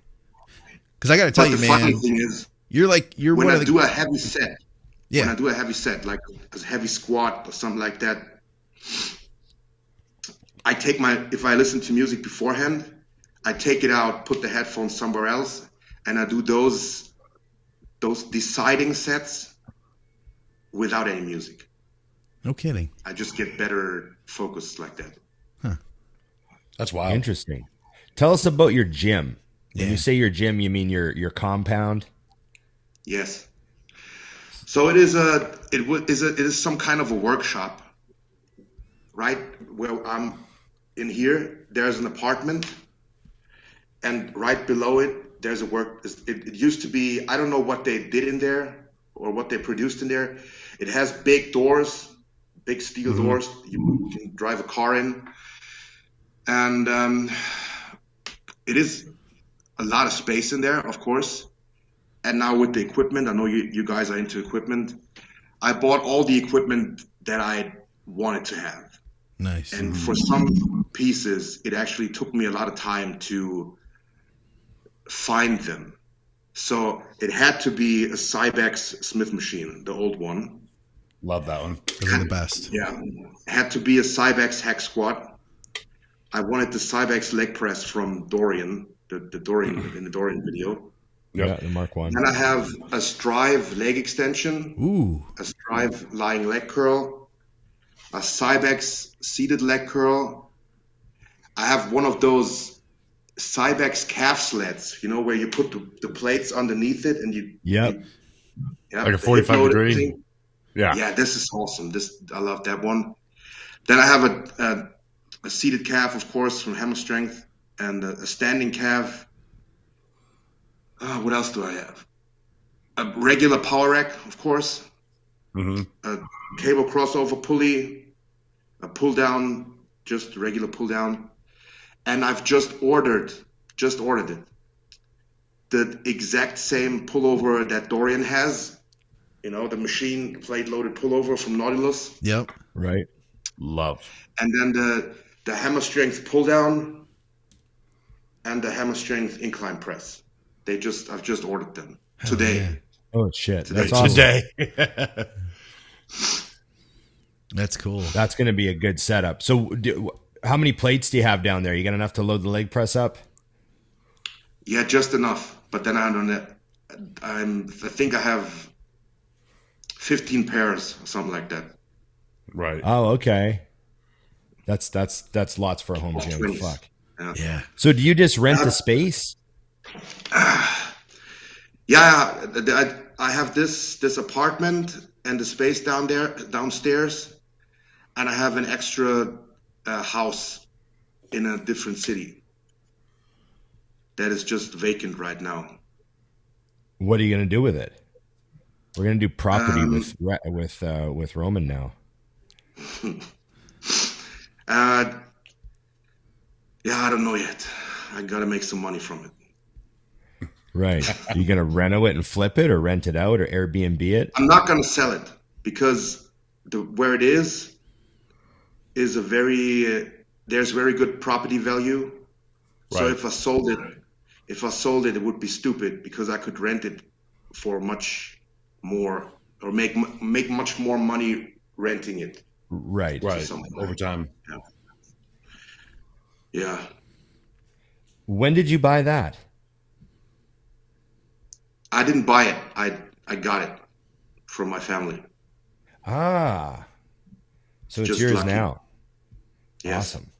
Because I got to tell But you, the funny man, thing is, you're when one I of the do a heavy set, yeah. when I do a heavy set, like a heavy squat or something like that, if I listen to music beforehand, I take it out, put the headphones somewhere else, and I do those deciding sets without any music. No kidding. I just get better focused like that. That's wild. Interesting. Tell us about your gym. When Yeah. you say your gym, you mean your compound? Yes. So it is some kind of a workshop, right? Where I'm in here, there's an apartment, and right below it, there's a work. It used to be, I don't know what they did in there or what they produced in there. It has big doors, big steel doors. You can drive a car in, and it is a lot of space in there, of course. And now with the equipment, I know you guys are into equipment. I bought all the equipment that I wanted to have. Nice. And for some pieces, it actually took me a lot of time to find them. So it had to be a Cybex Smith machine, the old one. Love that one. Those are the best. Yeah. Had to be a Cybex hack squat. I wanted the Cybex leg press from Dorian, the Dorian in the Dorian video. Yeah, the Mark 1. Then I have a Strive leg extension. Ooh. A Strive lying leg curl. A Cybex seated leg curl. I have one of those Cybex calf sleds, where you put the plates underneath it and you. Yep. Like a 45 degree. Thing. Yeah. Yeah, this is awesome. I love that one. Then I have a seated calf, of course, from Hammer Strength, and a standing calf. What else do I have? A regular power rack, of course. Mm-hmm. A cable crossover pulley, a pull down, just regular pull down. And I've just ordered it. The exact same pullover that Dorian has. The machine plate loaded pullover from Nautilus. Yep. Right. Love. And then the Hammer Strength pull down and the Hammer Strength incline press. I've just ordered them today. Yeah. Oh shit. Today. That's awesome. Today. That's cool. That's going to be a good setup. So how many plates do you have down there? You got enough to load the leg press up? Yeah, just enough. But then I think I have 15 pairs or something like that. Right. Oh, okay. That's lots for a home gym. Fuck. Yeah. So do you just rent the space? Yeah, I have this apartment and the space downstairs, and I have an extra house in a different city that is just vacant right now. What are you going to do with it? We're going to do property with Roman now. Yeah, I don't know yet. I got to make some money from it. Right. Are you going to reno it and flip it, or rent it out, or Airbnb it? I'm not going to sell it because where it is there's very good property value. So Right. if I sold it, it would be stupid because I could rent it for much more or make much more money renting it. Right. Right. Over time. Yeah. When did you buy that? I didn't buy it. I got it from my family. Ah. So it's Just yours lucky. now. Yes. Awesome.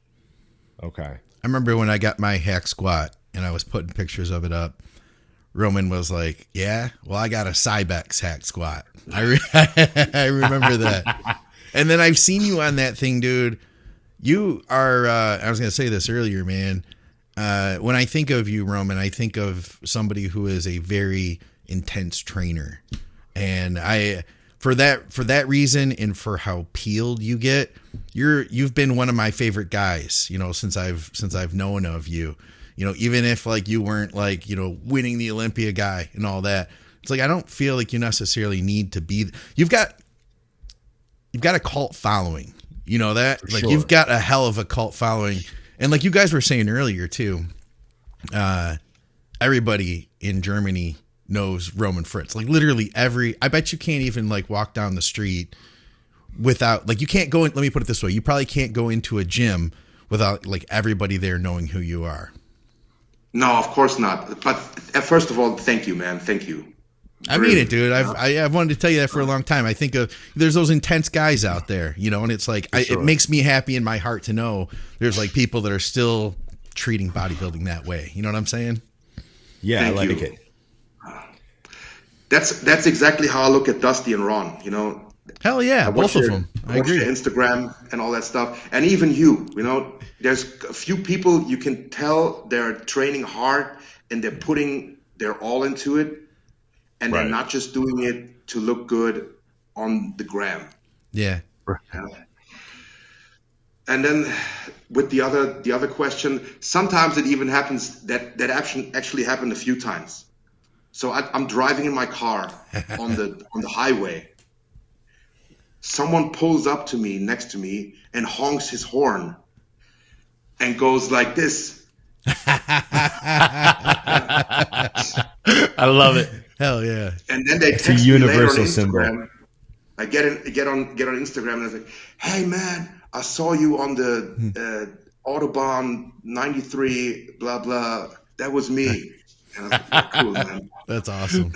Okay. I remember when I got my hack squat and I was putting pictures of it up. Roman was like, "Yeah, well, I got a Cybex hack squat." I remember that. And then I've seen you on that thing, dude. You are. I was going to say this earlier, man. When I think of you, Roman, I think of somebody who is a very intense trainer, and for that reason, and for how peeled you get, you've been one of my favorite guys. Since I've known of you. Even if like you weren't like winning the Olympia guy and all that, it's like I don't feel like you necessarily need to be. You've got a cult following. You know that? Like Sure. You've got a hell of a cult following. And like you guys were saying earlier too, everybody in Germany knows Roman Fritz. Like literally I bet you can't even like walk down the street without you can't go in. Let me put it this way. You probably can't go into a gym without like everybody there knowing who you are. No, of course not. But first of all, thank you, man. Thank you. I mean it, dude. I've wanted to tell you that for a long time. I think there's those intense guys out there, and it's like it makes me happy in my heart to know there's like people that are still treating bodybuilding that way. You know what I'm saying? Yeah, Thank I like you. it. That's exactly how I look at Dusty and Ron. Hell yeah, both of them. I watch agree. their Instagram and all that stuff, and even you. There's a few people you can tell they're training hard and they're putting their all into it, and they're Right. not just doing it to look good on the gram. Yeah. And then with the other question, sometimes it even happens that actually happened a few times. So I'm driving in my car on the highway. Someone pulls up to me next to me and honks his horn and goes like this. I love it. Hell yeah. And then they It's a text me later on universal symbol. Instagram. I get on Instagram and I was like, hey man, I saw you on the Autobahn 93, blah blah. That was me. And I was like, yeah, cool, man. That's awesome.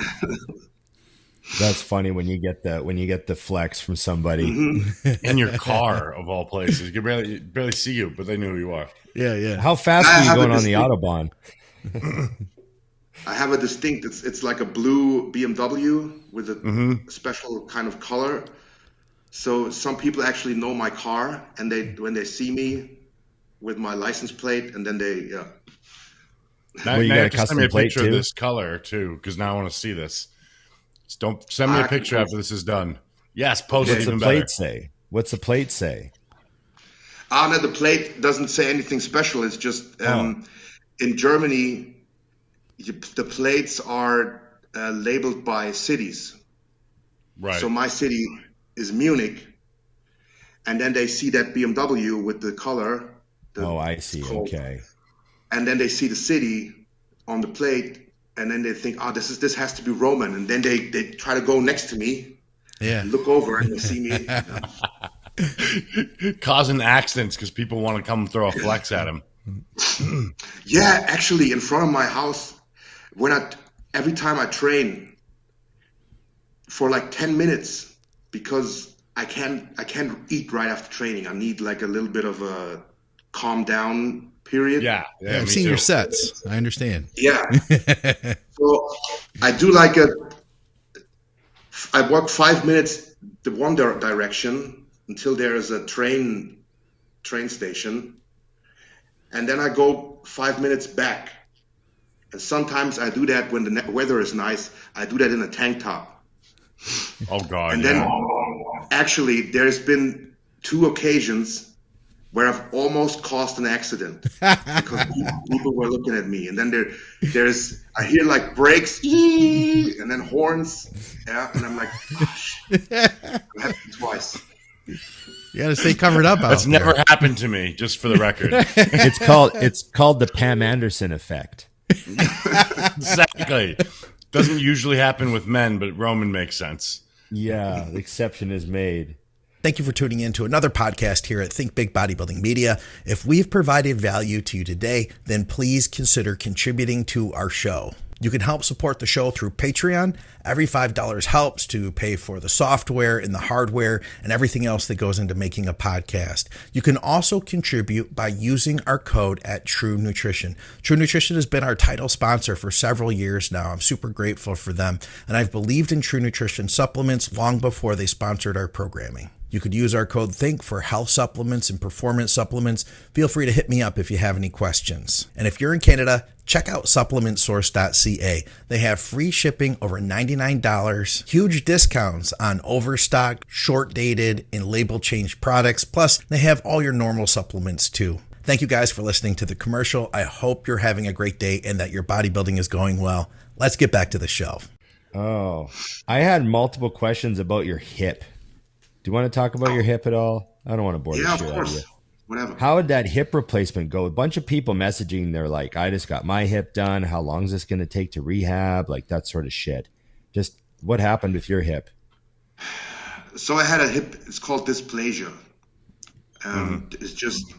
That's funny when you get the flex from somebody in your car of all places. You can barely see you, but they knew who you are. Yeah. How fast are you going on the Autobahn? I have a distinct. It's like a blue BMW with a special kind of color. So some people actually know my car, and when they see me with my license plate, and then they Now you got a custom plate picture too? Of this color too, because now I want to see this. Just don't send me a picture after this is done. Yes, post it even better. What's the plate say? No, the plate doesn't say anything special. It's just in Germany, the plates are labeled by cities. Right. So my city is Munich, and then they see that BMW with the color. I see. Okay. And then they see the city on the plate. And then they think, this has to be Roman. And then they try to go next to me. Yeah. Look over and they see me. Causing accidents because people want to come throw a flex at him. Yeah, actually, in front of my house, every time I train for like 10 minutes, because I can't eat right after training. I need like a little bit of a calm down period. Yeah, I've seen your sets. I understand. Yeah. So I do I walk 5 minutes the one direction until there is a train station, and then I go 5 minutes back. And sometimes I do that when the weather is nice. I do that in a tank top. Oh God! And then actually, there's been 2 occasions where I've almost caused an accident because people were looking at me. And then I hear like brakes, and then horns. Yeah. And I'm like, gosh, it happened twice. You got to stay covered up. That's never happened to me, just for the record. It's called the Pam Anderson effect. Exactly. Doesn't usually happen with men, but Roman makes sense. Yeah. The exception is made. Thank you for tuning in to another podcast here at Think Big Bodybuilding Media. If we've provided value to you today, then please consider contributing to our show. You can help support the show through Patreon. Every $5 helps to pay for the software and the hardware and everything else that goes into making a podcast. You can also contribute by using our code at True Nutrition. True Nutrition has been our title sponsor for several years now. I'm super grateful for them, and I've believed in True Nutrition supplements long before they sponsored our programming. You could use our code THINK for health supplements and performance supplements. Feel free to hit me up if you have any questions. And if you're in Canada, check out supplementsource.ca. They have free shipping over $99, huge discounts on overstocked, short-dated, and label-changed products. Plus, they have all your normal supplements too. Thank you guys for listening to the commercial. I hope you're having a great day and that your bodybuilding is going well. Let's get back to the show. Oh, I had multiple questions about your hip. Do you want to talk about your hip at all? I don't want to bore you. Yeah, of course. Whatever. How would that hip replacement go? A bunch of people messaging. They're like, I just got my hip done. How long is this going to take to rehab? Like that sort of shit. Just what happened with your hip? So I had a hip. It's called dysplasia. It's just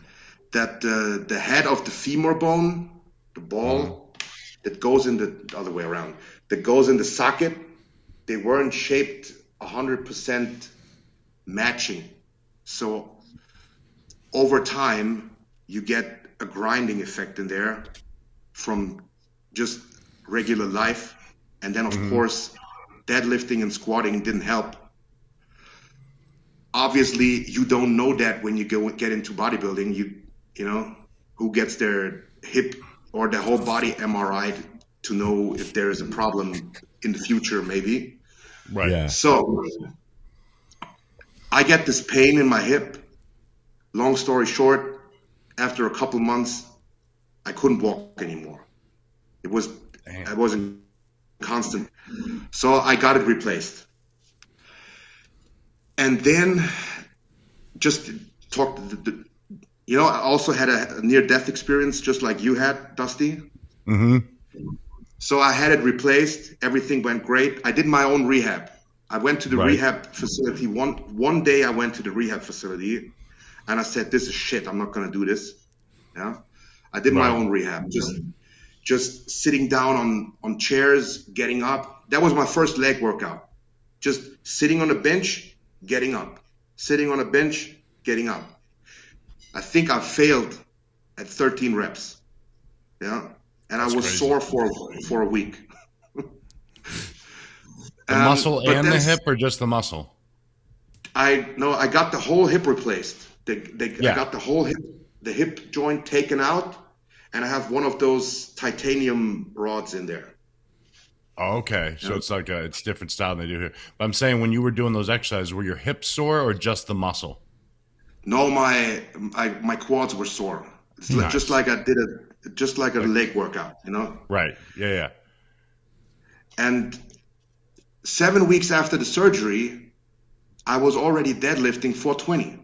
that the head of the femur bone, the ball that goes in the other way around, that goes in the socket, they weren't shaped 100% matching. So over time, you get a grinding effect in there from just regular life. And then, of course, deadlifting and squatting didn't help. Obviously, you don't know that when you get into bodybuilding. You know, who gets their hip or their whole body MRI'd to know if there is a problem in the future, maybe. Right. Yeah. So I get this pain in my hip. Long story short, after a couple months, I couldn't walk anymore. I wasn't constant. So I got it replaced. And then just talked, I also had a near-death experience just like you had, Dusty. Mm-hmm. So I had it replaced. Everything went great. I did my own rehab. I went to the rehab facility. One day I went to the rehab facility and I said, this is shit. I'm not going to do this. Yeah. I did my own rehab, just sitting down on chairs, getting up. That was my first leg workout. Just sitting on a bench, getting up. Sitting on a bench, getting up. I think I failed at 13 reps. Yeah. And I was sore for a week. The muscle and the hip, or just the muscle? I got the whole hip replaced. I got the hip joint taken out, and I have one of those titanium rods in there. Oh, okay. So it's like it's different style than they do here. But I'm saying, when you were doing those exercises, were your hips sore or just the muscle? No, my quads were sore. It's just like I did a leg workout, you know? Right. Yeah. And 7 weeks after the surgery, I was already deadlifting 420.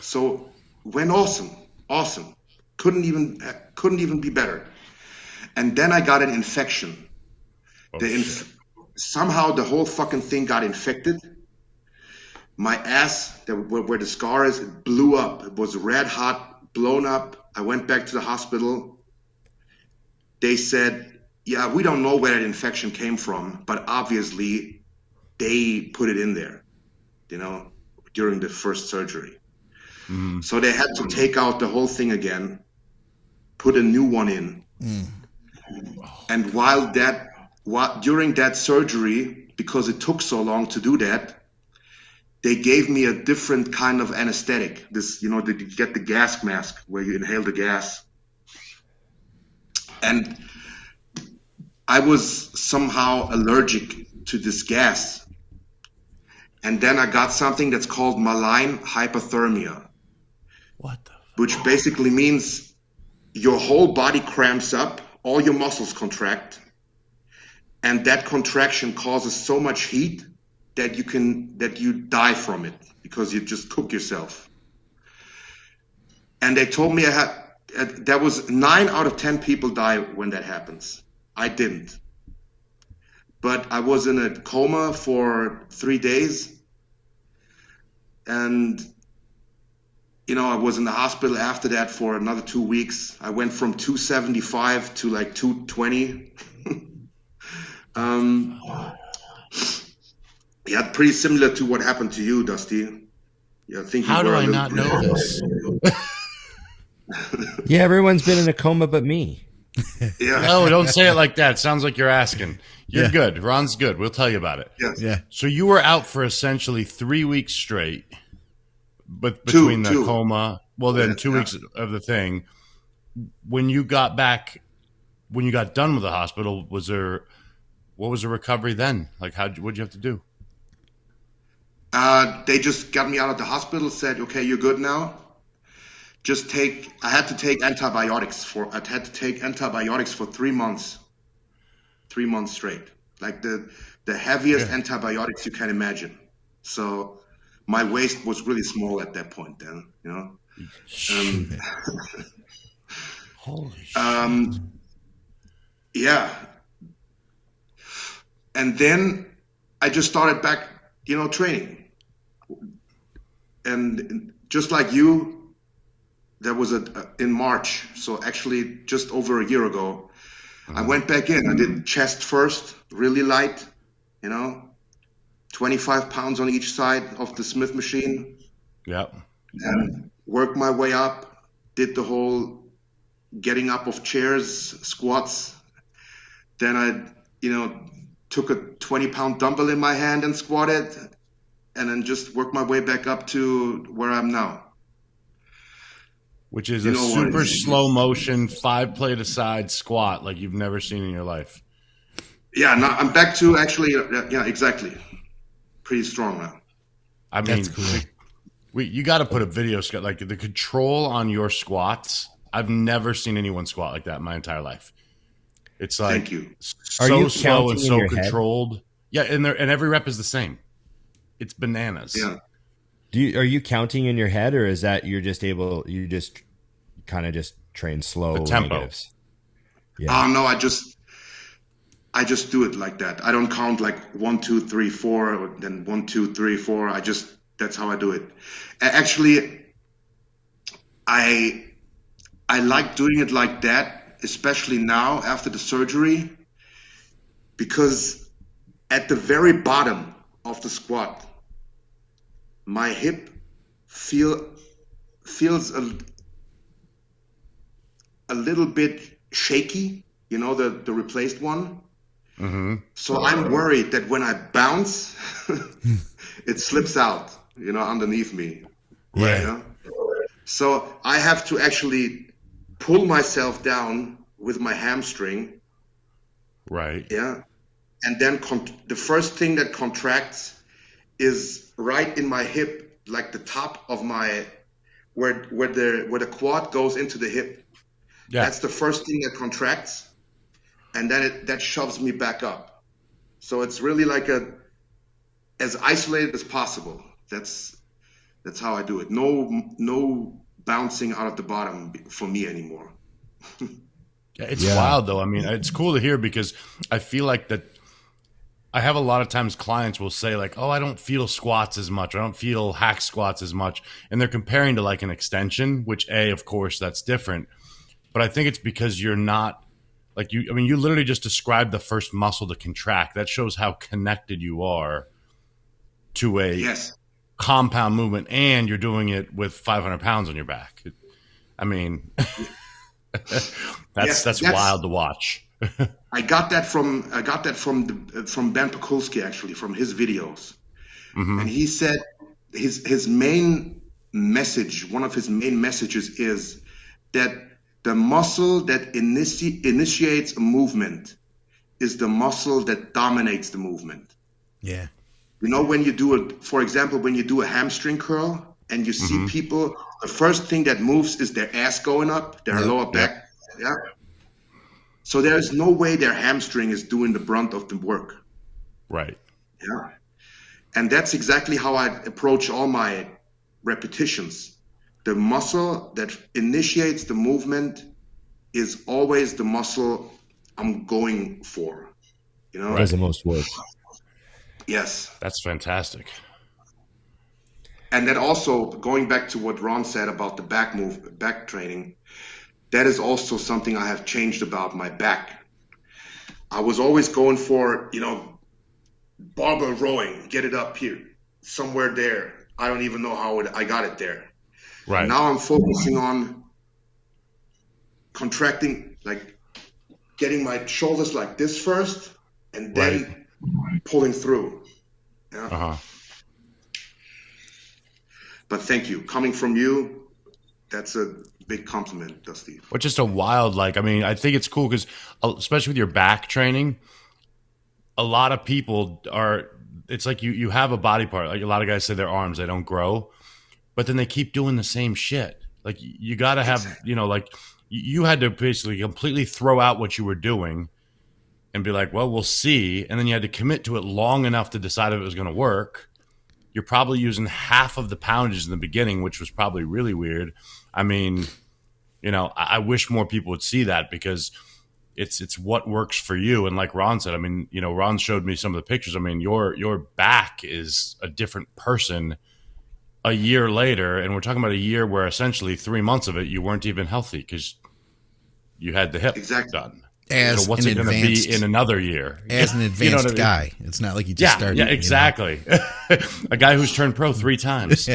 So went awesome. Couldn't even be better. And then I got an infection. Somehow the whole fucking thing got infected. My ass, where the scar is, it blew up. It was red hot, blown up. I went back to the hospital. They said, yeah, we don't know where that infection came from, but obviously they put it in there, you know, during the first surgery. Mm. So they had to take out the whole thing again, put a new one in. Mm. And during that surgery, because it took so long to do that, they gave me a different kind of anesthetic. This, you know, you get the gas mask where you inhale the gas. And I was somehow allergic to this gas. And then I got something that's called malign hypothermia. Which basically means your whole body cramps up, all your muscles contract, and that contraction causes so much heat that you die from it because you just cook yourself. And they told me there was 9 out of 10 people die when that happens. I didn't. But I was in a coma for 3 days. And, you know, I was in the hospital after that for another 2 weeks. I went from 275 to like 220. Yeah, pretty similar to what happened to you, Dusty. Yeah, I think. How do I not know this? Yeah, everyone's been in a coma but me. Yeah. No, don't say it like that. It sounds like you're asking. You're good. Ron's good. We'll tell you about it. Yes. Yeah. So you were out for essentially 3 weeks straight, but between the coma, well, then 2 weeks of the thing. When you got back, when you got done with the hospital, what was the recovery then? Like, what'd you have to do? They just got me out of the hospital, said, okay, you're good now. I had to take antibiotics for 3 months. 3 months straight. Like the heaviest antibiotics you can imagine. So my waist was really small at that point then, you know. Holy shit. Yeah. And then I just started back, you know, training. And just like you, there was in March, so actually just over a year ago, I went back in. I did chest first, really light, you know, 25 pounds on each side of the Smith machine. Yep. And worked my way up, did the whole getting up of chairs, squats. Then I, you know, took a 20-pound dumbbell in my hand and squatted, and then just worked my way back up to where I'm now. Which is a super slow motion, 5-plate aside squat like you've never seen in your life. Yeah, now I'm back to actually, yeah, exactly. Pretty strong now. I mean, that's cool. You got to put a video, like the control on your squats. I've never seen anyone squat like that in my entire life. It's like Thank you. So slow and so controlled. Yeah, and every rep is the same. It's bananas. Yeah. Are you counting in your head, or is that you just kind of just train slow the tempo? Negatives? Yeah. No, I just do it like that. I don't count like 1, 2, 3, 4, or then 1, 2, 3, 4. That's how I do it. Actually, I like doing it like that, especially now after the surgery, because at the very bottom of the squat, my hip feels a little bit shaky, the replaced one. Mm-hmm. So I'm worried that when I bounce, it slips out, underneath me. Right. You know? So I have to actually pull myself down with my hamstring. Right. Yeah. And then the first thing that contracts is right in my hip, like the top of my, where the quad goes into the hip. Yeah. That's the first thing that contracts. And then that shoves me back up. So it's really like as isolated as possible. That's how I do it. No bouncing out of the bottom for me anymore. It's wild though. I mean, it's cool to hear because I feel like that I have a lot of times clients will say like, oh, I don't feel squats as much. I don't feel hack squats as much. And they're comparing to like an extension, which of course that's different. But I think it's because you're not like you literally just described the first muscle to contract. That shows how connected you are to a compound movement, and you're doing it with 500 pounds on your back. I mean, that's wild to watch. I got that from Ben Pakulski, actually, from his videos. Mm-hmm. And he said his main message, one of his main messages is that the muscle that initiates a movement is the muscle that dominates the movement. Yeah. When you do for example, when you do a hamstring curl and you see people, the first thing that moves is their ass going up, their lower back. Yeah. So there's no way their hamstring is doing the brunt of the work. Right. Yeah. And that's exactly how I approach all my repetitions. The muscle that initiates the movement is always the muscle I'm going for. Does the most work. Yes. That's fantastic. And then also going back to what Ron said about the back training, that is also something I have changed about my back. I was always going for, barbell rowing, get it up here, somewhere there. I don't even know how I got it there. Right. Now I'm focusing on contracting, like getting my shoulders like this first, and then pulling through. Yeah. Uh-huh. But thank you. Coming from you, that's a big compliment, Dusty. But just a wild, I think it's cool because, especially with your back training, a lot of people it's like you have a body part. Like a lot of guys say their arms, they don't grow, but then they keep doing the same shit. Like you got to have, you had to basically completely throw out what you were doing and be like, well, we'll see. And then you had to commit to it long enough to decide if it was going to work. You're probably using half of the poundages in the beginning, which was probably really weird. I mean, I wish more people would see that because it's what works for you. And like Ron said, I mean, Ron showed me some of the pictures. I mean, your back is a different person a year later. And we're talking about a year where essentially 3 months of it, you weren't even healthy because you had the hip done. So what's it going to be in another year? As an advanced guy. It's not like you just started. Yeah, exactly. A guy who's turned pro 3 times.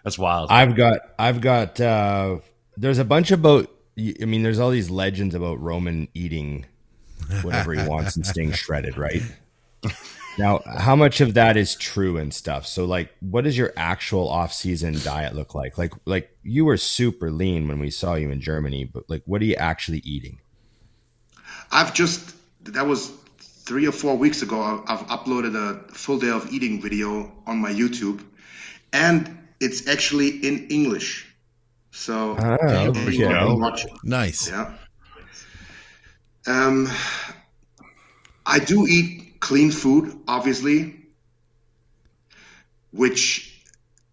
That's wild. I've got there's a bunch about, there's all these legends about Roman eating whatever he wants and staying shredded, right? Now, how much of that is true and stuff? So what does your actual off-season diet look like? Like you were super lean when we saw you in Germany, but what are you actually eating? That was 3 or 4 weeks ago. I've uploaded a full day of eating video on my YouTube, and it's actually in English. So you can watch it. Nice. Yeah. I do eat clean food, obviously, which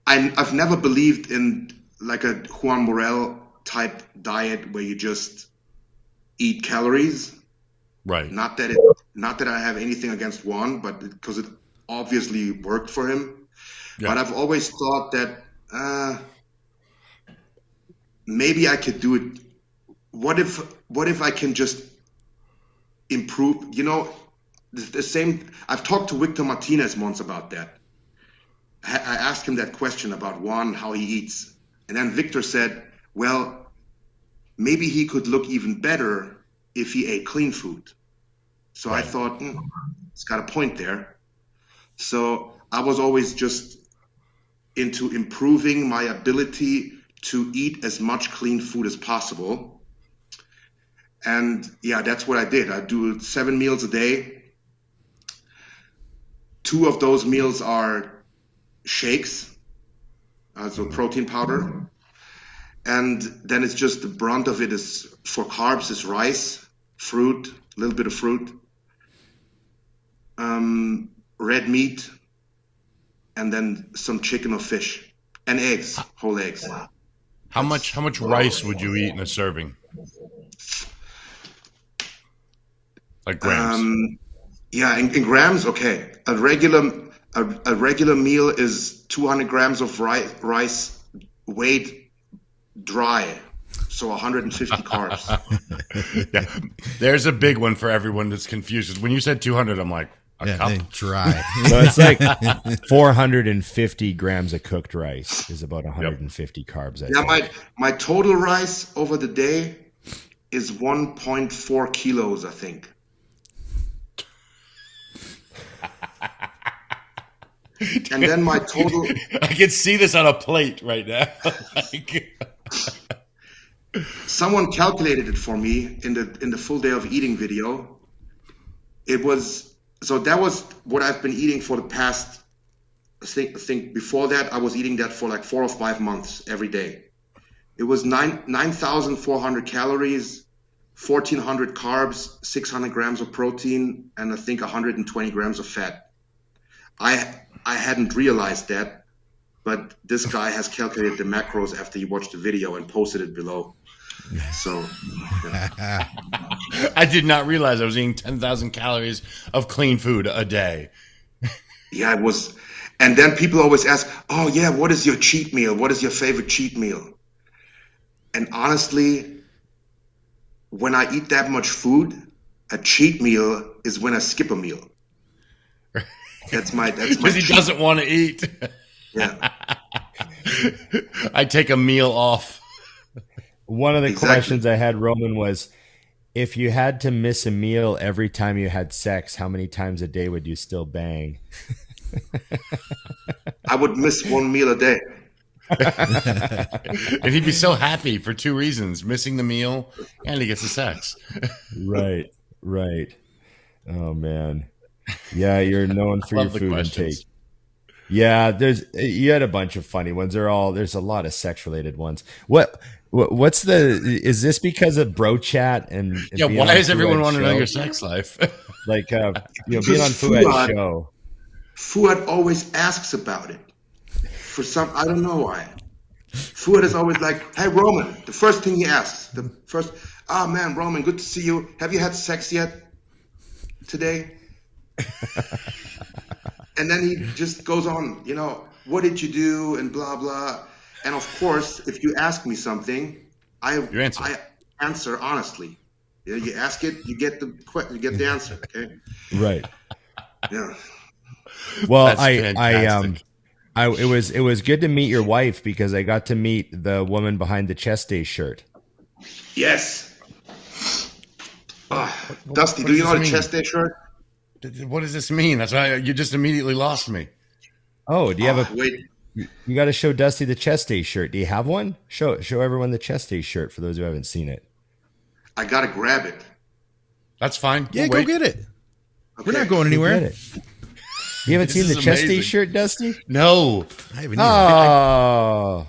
I've never believed in like a Juan Morel type diet where you just eat calories. Right. Not that I have anything against Juan, but because it obviously worked for him. Yeah. But I've always thought that maybe I could do it. What if I can just improve? You know, the same. I've talked to Victor Martinez once about that. I asked him that question about Juan, how he eats. And then Victor said, well, maybe he could look even better if he ate clean food. So right. I thought, it's got a point there. So I was always just into improving my ability to eat as much clean food as possible. And yeah, that's what I did. I do 7 meals a day. 2 of those meals are shakes, so protein powder. And then it's just the brunt of it is for carbs is rice, fruit, a little bit of fruit, red meat, and then some chicken or fish and eggs, whole eggs. How much rice would you eat in a serving? Like grams? Yeah, in grams, okay. A regular meal is 200 grams of rice weighed dry, so 150 carbs. Yeah, there's a big one for everyone that's confused. When you said 200, I'm like, a cup? Dry. So it's like 450 grams of cooked rice is about 150 carbs. I think. My total rice over the day is 1.4 kilos, I think. And then my total. I can see this on a plate right now. Someone calculated it for me in the full day of eating video. It was that was what I've been eating for the past. I think before that I was eating that for like 4 or 5 months every day. It was 9,400 calories, 1,400 carbs, 600 grams of protein, and I think 120 grams of fat. I hadn't realized that, but this guy has calculated the macros after he watched the video and posted it below. So, yeah. I did not realize I was eating 10,000 calories of clean food a day. Yeah, it was. And then people always ask, oh, yeah, what is your cheat meal? What is your favorite cheat meal? And honestly, when I eat that much food, a cheat meal is when I skip a meal. That's my because he doesn't want to eat. Yeah. I take a meal off. One of the questions I had, Roman, was if you had to miss a meal every time you had sex, how many times a day would you still bang? I would miss 1 meal a day. And he'd be so happy for 2 reasons: missing the meal and he gets the sex. Right. Oh man. Yeah, you're known for your food intake. Yeah, you had a bunch of funny ones. There's a lot of sex related ones. What's is this because of bro chat and yeah? Why does everyone want to know your sex life? Like being on Fuad's show. Fuad always asks about it. For some, I don't know why. Fuad is always like, "Hey Roman," the first thing he asks, "Oh man, Roman, good to see you. Have you had sex yet today?" And then he just goes on, what did you do and blah, blah. And of course, if you ask me something, I answer honestly. You ask it, you get the answer. Okay. Right. Yeah. Well, it was good to meet your wife because I got to meet the woman behind the chest day shirt. Yes. Dusty, do you know the chest day shirt? What does this mean? That's why you just immediately lost me. Oh, do you have wait? You got to show Dusty the chest day shirt. Do you have one? Show everyone the chest day shirt for those who haven't seen it. I gotta grab it. That's fine. Yeah, go get it. Okay. We're not going anywhere. You haven't seen the chest day shirt, Dusty? No, I haven't either. Oh,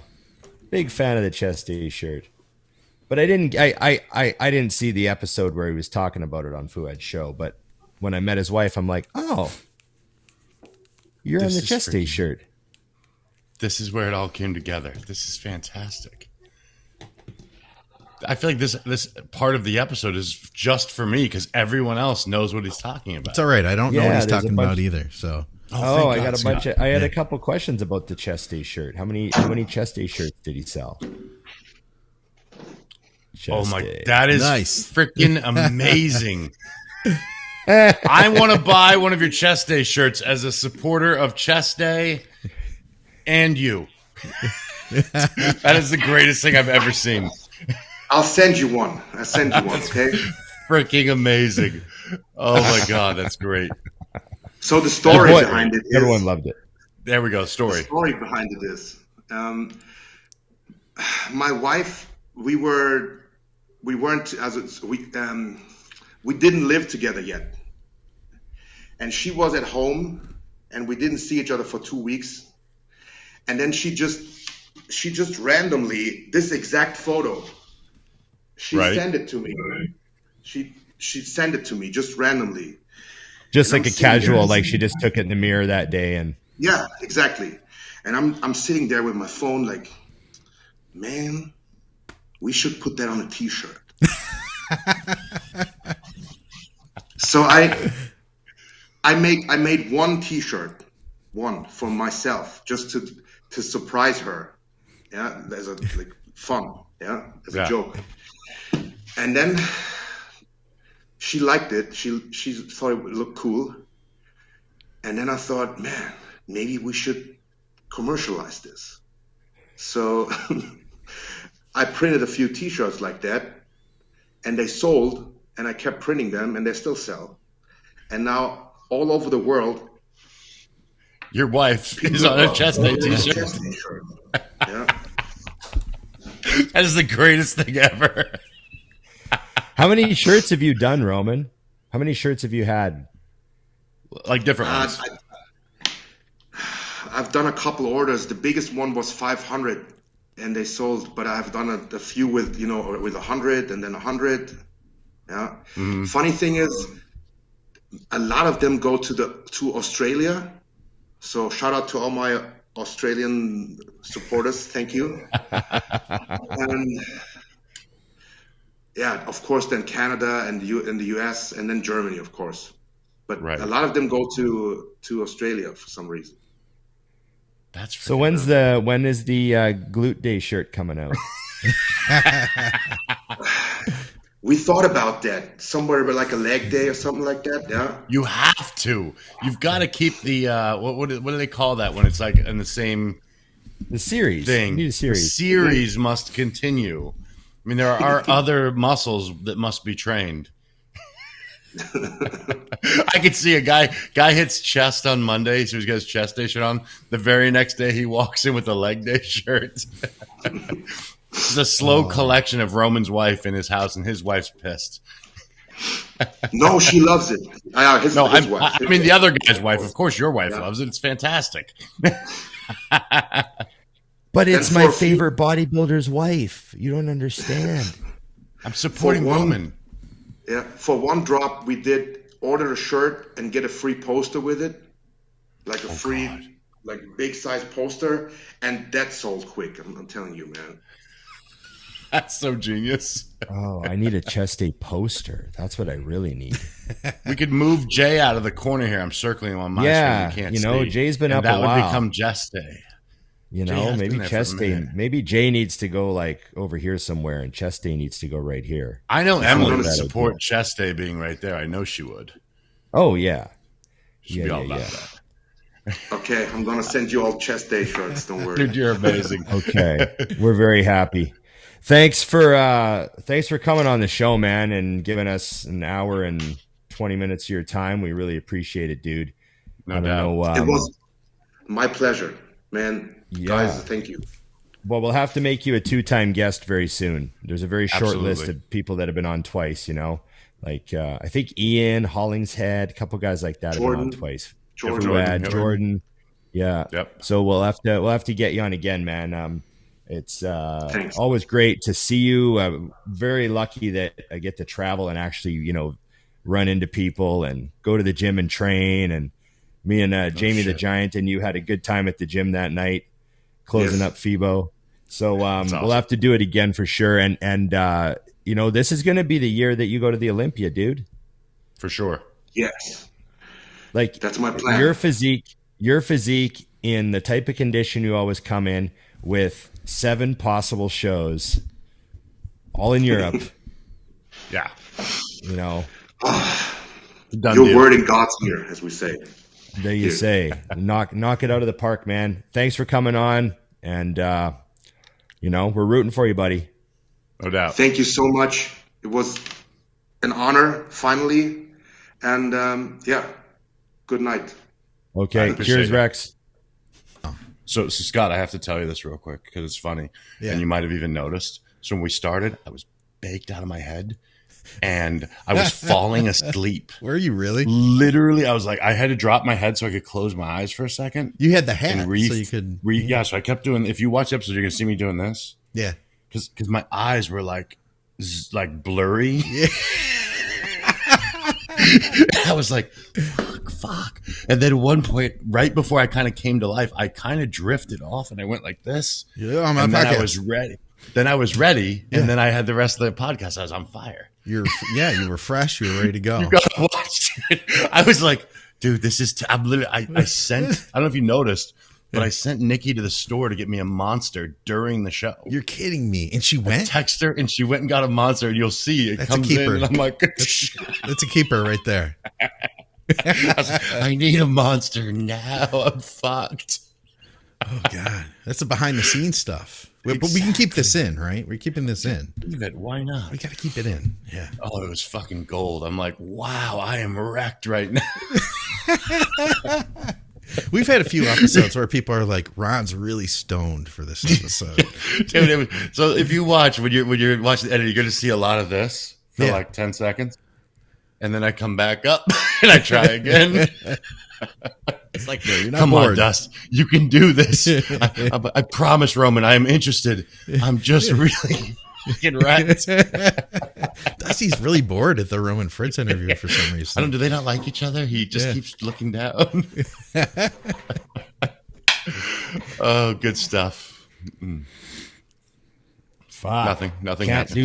big fan of the chest day shirt. But I didn't see the episode where he was talking about it on Fuad's show, but when I met his wife, I'm like, oh, you're on the chest day shirt. This is where it all came together. This is fantastic. I feel like this part of the episode is just for me because everyone else knows what he's talking about. It's all right. I don't know what he's talking about either. So. Oh, I got a bunch of. I had a couple questions about the chest day shirt. How many chest day shirts did he sell? That is nice. Freaking amazing. I want to buy one of your chest day shirts as a supporter of chest day and you. That is the greatest thing I've ever seen. I'll send you one. Okay? Freaking amazing. Oh my God, that's great. So the story behind it is... Everyone loved it. There we go, story. The story behind it is... my wife, we didn't live together yet. And she was at home, and we didn't see each other for 2 weeks. And then she just randomly, this exact photo, she sent it to me. She sent it to me just randomly. Just like a casual, like she just took it in the mirror that day. And yeah, exactly. And I'm sitting there with my phone like, man, we should put that on a t-shirt. So I made one t-shirt, one for myself, just to surprise her. Yeah, as a fun, as a joke. And then she liked it. She thought it would look cool. And then I thought, man, maybe we should commercialize this. So I printed a few t-shirts like that, and they sold, and I kept printing them, and they still sell. And now all over the world, your wife is on a chest day t-shirt. Yeah. That is the greatest thing ever. How many shirts have you done, Roman? How many shirts have you had? Like different ones? I've done a couple orders. The biggest one was 500, and they sold. But I've done a few with 100 and then 100. Yeah. Mm-hmm. Funny thing is, a lot of them go to Australia. So shout out to all my Australian supporters. Thank you. And yeah, of course, then Canada and the US, and then Germany, of course. But a lot of them go to Australia for some reason. That's so. When is the glute day shirt coming out? We thought about that somewhere, but like a leg day or something like that. Yeah, you have to. You've got to keep the what do they call that when it's like in the same series thing? You need a series. The series must continue. I mean, there are other muscles that must be trained. I could see a guy hits chest on Monday, so he's got his chest day shirt on. The very next day, he walks in with a leg day shirt. It's a slow collection of Roman's wife in his house, and his wife's pissed. No, she loves it. His wife. I mean, the other guy's wife. Of course, your wife loves it. It's fantastic. But it's my favorite bodybuilder's wife. You don't understand. I'm supporting Roman. Yeah, for one drop, we did order a shirt and get a free poster with it, like a free, like big size poster, and that sold quick. I'm telling you, man. That's so genius. Oh, I need a chest day poster. That's what I really need. We could move Jay out of the corner here. I'm circling him on my screen. You can't see. Jay's been up a while. That would become chest day. Maybe chest day. Maybe Jay needs to go like over here somewhere, and chest day needs to go right here. I know Emily would support chest day being right there. I know she would. Oh yeah, she'd be all about that. Okay, I'm gonna send you all chest day shirts. Don't worry, dude. You're amazing. Okay, we're very happy. Thanks for coming on the show, man, and giving us an hour and 20 minutes of your time. We really appreciate it, dude. No doubt. It was my pleasure, man. Yeah. Guys, thank you. Well, we'll have to make you a 2-time guest very soon. There's a very short list of people that have been on twice, Like I think Ian, Hollingshead, a couple guys like that have been on twice. Jordan. Yeah. Yep. So we'll have to get you on again, man. It's always great to see you. I'm very lucky that I get to travel and actually, run into people and go to the gym and train. And me and Jamie the Giant and you had a good time at the gym that night, closing up FIBO. So awesome. We'll have to do it again for sure. And you know, this is going to be the year that you go to the Olympia, dude. For sure. Yes. Like, that's my plan. Your physique in the type of condition you always come in with 7 possible shows, all in Europe. Yeah. You know. Your word in God's ear, as we say. There you say. Knock it out of the park, man. Thanks for coming on. And, you know, we're rooting for you, buddy. No doubt. Thank you so much. It was an honor, finally. And, yeah, good night. Okay. Cheers, Rex. So, Scott, I have to tell you this real quick because it's funny. Yeah. And you might have even noticed. So when we started, I was baked out of my head. And I was falling asleep. Were you really? Literally, I was like, I had to drop my head so I could close my eyes for a second. You had the hat, so you could. Yeah, so I kept doing. If you watch the episode, you're gonna see me doing this. Yeah, because my eyes were like blurry. Yeah. I was like, fuck. And then at one point, right before I kind of came to life, I kind of drifted off, and I went like this. Yeah, and then I was ready. And then I had the rest of the podcast. I was on fire. You were fresh. You were ready to go. You gotta watch it. I was like, dude, this is. I'm literally. I sent. I don't know if you noticed, but I sent Nikki to the store to get me a Monster during the show. You're kidding me. And she went. I texted her, and she went and got a Monster. And you'll see it comes in, and I'm like, that's a keeper right there. I need a Monster now. I'm fucked. Oh God, that's the behind the scenes stuff. Exactly. But we can keep this in, right? We're keeping this in. Why not? We got to keep it in. Yeah. Oh, it was fucking gold. I'm like, wow, I am wrecked right now. We've had a few episodes where people are like, Ron's really stoned for this episode. Dude, so if you watch, when you're watching the edit, you're going to see a lot of this for like 10 seconds. And then I come back up and I try again. It's like, no, you're not come bored. on, Dust. You can do this. I promise, Roman, I am interested. I'm just really fucking wrecked. Dusty's really bored at the Roman Fritz interview for some reason. Do they not like each other? He just keeps looking down. Oh, good stuff. Fuck. Nothing. Can't do